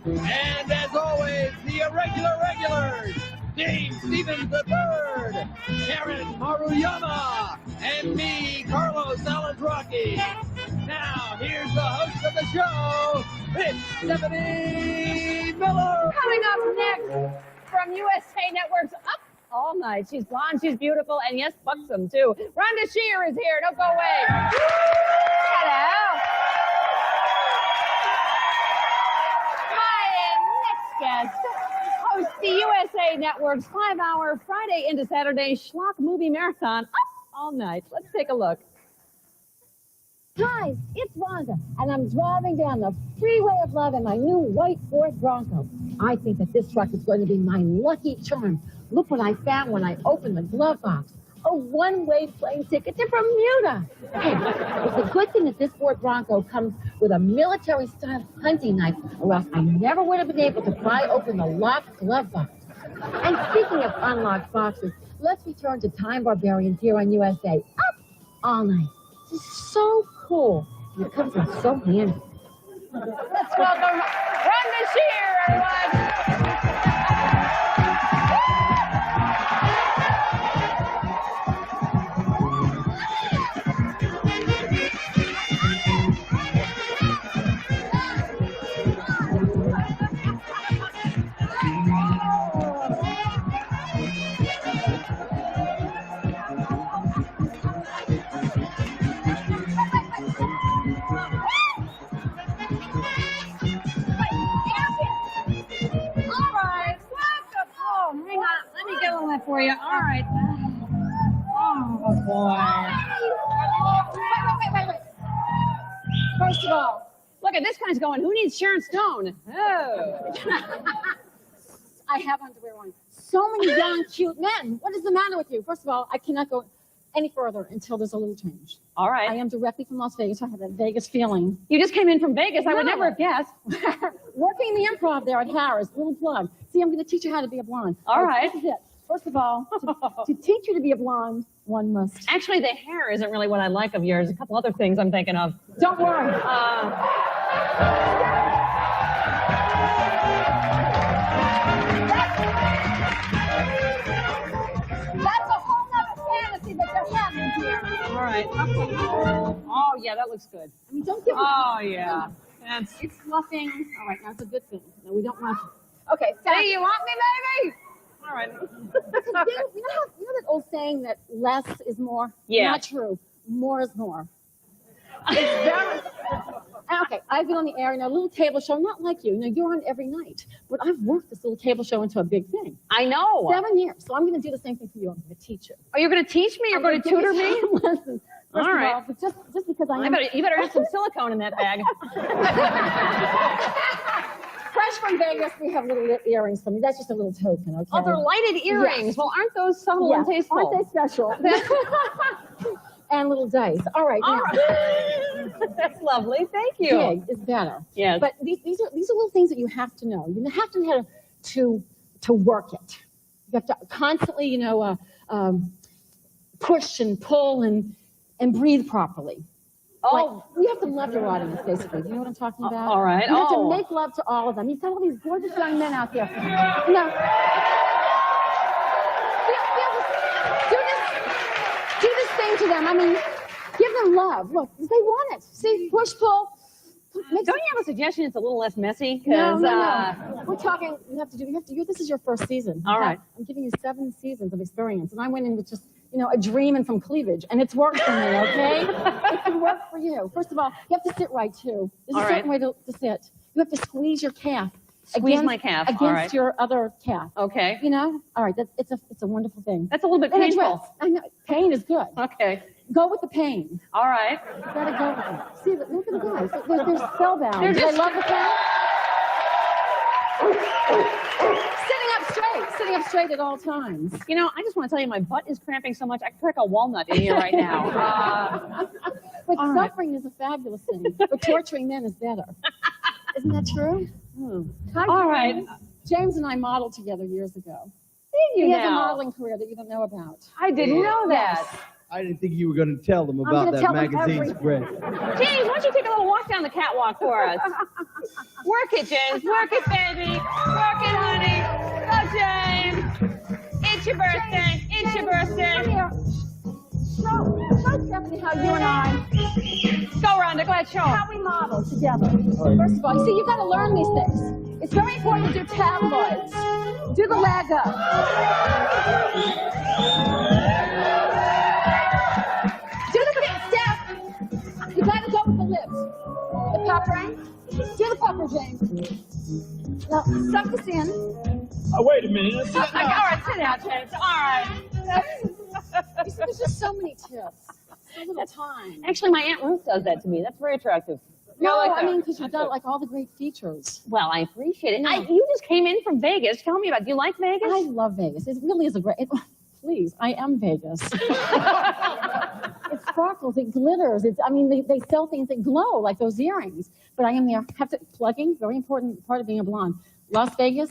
And as always, the irregular regulars, James Stevens III, Karen Maruyama, and me, Carlos Alazraki. Now, here's the host of the show, it's Stephanie Miller. Coming up next from USA Network's Up All Night. She's blonde, she's beautiful, and yes, buxom too. Rhonda Shear is here. Don't go away. Hello. My next guest hosts the USA Network's 5-hour Friday into Saturday schlock movie marathon Up All Night. Let's take a look. Hi, it's Rhonda, and I'm driving down the freeway of love in my new white Ford Bronco. I think that this truck is going to be my lucky charm. Look what I found when I opened the glove box. A one-way plane ticket to Bermuda. Hey, it's a good thing that this Ford Bronco comes with a military-style hunting knife, or else I never would have been able to pry open the locked glove box. And speaking of unlocked boxes, let's return to Time Barbarians here on USA. Up All Night. This is so cool. And it comes in so handy. Let's welcome Rhonda Shear, everyone. Oh, hang on. Let me get on that for you. All right. Oh, boy. Wait. First of all, look at this guy's going, who needs Sharon Stone? Oh. I have underwear on. So many young, cute men. What is the matter with you? First of all, I cannot go any further until there's a little change. All right. I am directly from Las Vegas. So I have that Vegas feeling. You just came in from Vegas. I would No. never have guessed. Working the improv there at Harris, little plug. See, I'm going to teach you how to be a blonde. All right. This is it. First of all, to teach you to be a blonde, one must. Actually, the hair isn't really what I like of yours. A couple other things I'm thinking of. Don't worry. That's a whole nother fantasy that you're having here. All right. Oh, yeah, that looks good. I mean, don't give me. Oh, yeah. That's... It's fluffing. All right, now it's a good thing. No, we don't want you. Okay, Hey, you want me, baby? All right. you know that old saying that less is more? Yeah. Not true. More is more. It's very... Okay, I've been on the air in a little table show, not like you. You're on every night. But I've worked this little table show into a big thing. I know. 7 years. So I'm going to do the same thing for you. I'm going to teach you. Are you going to teach me? You're going to tutor me? Lessons. All First of right. all, but just because I am... You better have some silicone in that bag. Fresh from Vegas, we have little earrings for me. That's just a little token, okay? Oh, they're lighted earrings. Yes. Well, aren't those subtle and Yes. tasteful? Aren't they special? And little dice. All right. All now, right. That's lovely. Thank you. Big is better. Yes. But these are little things that you have to know. You have to know how to work it. You have to constantly, push and pull and breathe properly. Oh. Like, you have to love your audience, basically. Do you know what I'm talking about? All right. You have Oh. to make love to all of them. You've got all these gorgeous young men out there. No. Do this thing to them. I mean, give them love. Look, they want it. See, push, pull. Don't you have a suggestion it's a little less messy? No. We're talking, this is your first season. All right. I'm giving you 7 seasons of experience. And I went in with just, a dream and from cleavage. And it's worked for me, okay? It can work for you. First of all, you have to sit right, too. There's All a right. certain way to sit. You have to squeeze your calf. Squeeze my calf. Against All right. your other calf. Okay. All right, it's a wonderful thing. That's a little bit And a painful. dress. I know, pain is good. Okay. Go with the pain. All right. You gotta go with it. See, look at the guys. They're spellbound. They're Do just- they love the pain? Sitting up straight at all times. I just want to tell you, my butt is cramping so much, I could crack a walnut in here right now. But all right. suffering is a fabulous thing. But torturing men is better. Isn't that true? All right. James and I modeled together years ago. You He has a now. modeling career that you don't know about. I didn't know that. I didn't think you were going to tell them I'm about gonna that tell them magazine everything. spread. James, why don't you take a little walk down the catwalk for us? Work it, James. Work it, baby. Work it, honey. Go, James. It's your birthday. It's your birthday. Come here. Show Stephanie how you and I, Go, Rhonda. Go ahead, show 'em. how we model together. First of all, you see, you've got to learn these things. It's very important to do tabloids. Do the leg up. Do the thing, Steph. You got to go with the lips. The pupper. Do the pupper, James. Now, suck this in. Oh, wait a minute. All right, sit down, James. All right. You see, there's just so many tips. So little time. Actually, my Aunt Ruth does that to me. That's very attractive. No, like I that. mean, because you've got like all the great features. Well, I appreciate it. No. You just came in from Vegas. Tell me about it. Do you like Vegas? I love Vegas. It really is a great. Please, I am Vegas. It sparkles, it glitters. They sell things that glow, like those earrings. But I am there. Plugging, very important part of being a blonde. Las Vegas,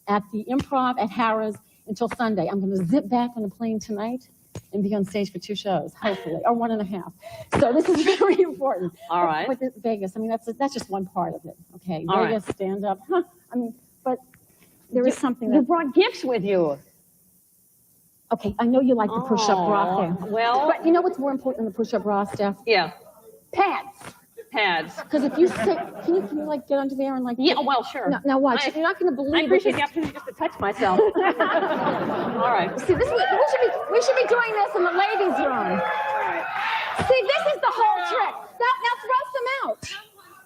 at the Improv at Harrah's until Sunday. I'm going to zip back on the plane tonight and be on stage for 2 shows, hopefully, or 1.5. So this is very important. All right. But Vegas, that's just one part of it. Okay, All Vegas, stand up. But there is something You that. brought gifts with you. Okay, I know you like the push-up bra thing. Well, But you know what's more important than the push-up bra, Steph? yeah. Pants. pads. Because if you sit, can you like get under there and like? Yeah, well, sure. Now watch. You're not going to believe. I appreciate the this. opportunity just to touch myself. All right. See, we should be doing this in the ladies' room. All right. See, this is the whole trick. Now thrust them out.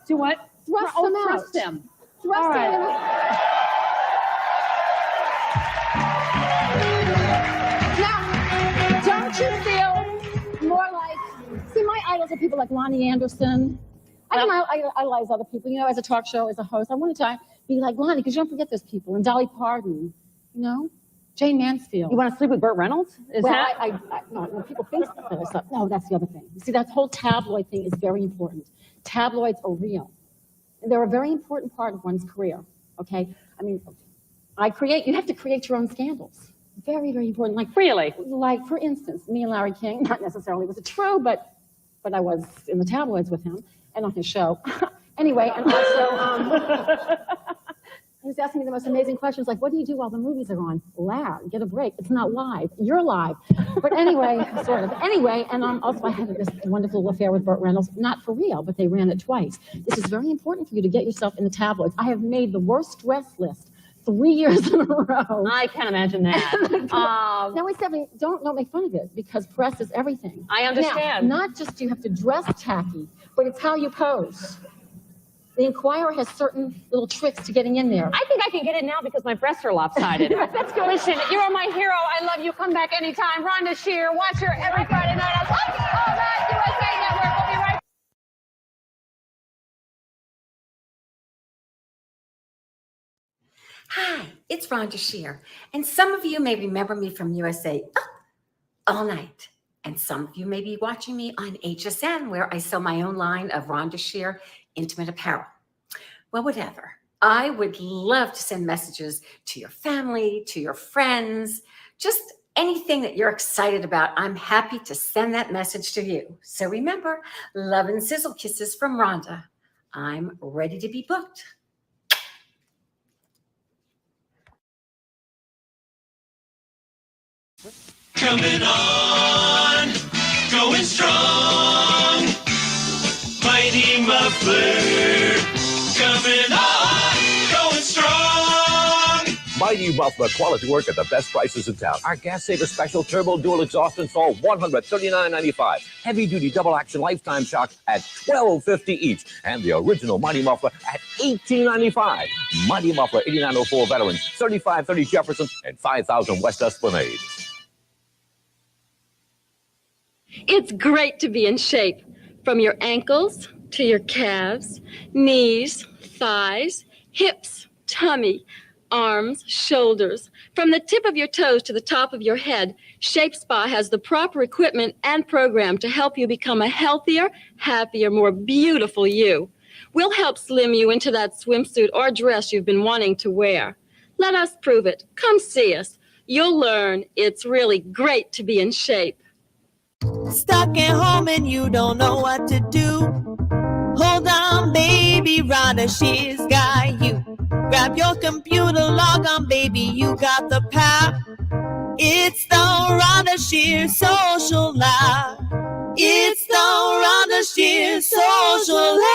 Do what? Thrust them out. Thrust them. Thrust All them right. in. Now, don't you feel more like? See, my idols are people like Lonnie Anderson. I idolize other people. You know, as a talk show, as a host, I wanted to be like Lonnie because you don't forget those people. And Dolly Parton. You know. Jane Mansfield. You want to sleep with Burt Reynolds? No, when people think that I thought, no, that's the other thing. You see, that whole tabloid thing is very important. Tabloids are real. And they're a very important part of one's career, okay? I mean, you have to create your own scandals. Very, very important. Like, really? Like, for instance, me and Larry King, not necessarily was it true, but I was in the tabloids with him and on his show. Anyway, and also, he was asking me the most amazing questions, like, what do you do while the movies are on? Laugh, get a break. It's not live. You're live. But anyway, sort of. Anyway, and also I had this wonderful affair with Burt Reynolds. Not for real, but they ran it twice. This is very important for you to get yourself in the tabloids. I have made the worst dress list 3 years in a row. I can't imagine that. Now, wait, Stephanie, don't make fun of it, because press is everything. I understand. Now, not just do you have to dress tacky, but it's how you pose. The Inquirer has certain little tricks to getting in there. I think I can get in now because my breasts are lopsided. That's good. Listen, you're my hero. I love you. Come back anytime. Rhonda Shear, watch her every Friday night on All That USA Network. We'll be right back. Hi, it's Rhonda Shear. And some of you may remember me from USA All Night. And some of you may be watching me on HSN, where I sell my own line of Rhonda Shear intimate apparel. Well, whatever. I would love to send messages to your family, to your friends, just anything that you're excited about. I'm happy to send that message to you. So remember, love and sizzle kisses from Rhonda. I'm ready to be booked. Coming on, going strong. Mighty Muffler, coming on, going strong. Mighty Muffler, quality work at the best prices in town. Our Gas Saver Special Turbo Dual Exhaust Install, $139.95. Heavy Duty Double Action Lifetime Shock at $12.50 each. And the original Mighty Muffler at $18.95. Mighty Muffler, 8904 Veterans, 3530 Jefferson, and 5000 West Esplanade. It's great to be in shape. From your ankles to your calves, knees, thighs, hips, tummy, arms, shoulders. From the tip of your toes to the top of your head, Shape Spa has the proper equipment and program to help you become a healthier, happier, more beautiful you. We'll help slim you into that swimsuit or dress you've been wanting to wear. Let us prove it. Come see us. You'll learn it's really great to be in shape. Stuck at home and you don't know what to do. Hold on, baby, Rhonda Shear's got you. Grab your computer, log on, baby, you got the power. It's the Rhonda Shear Social Live. It's the Rhonda Shear Social Live.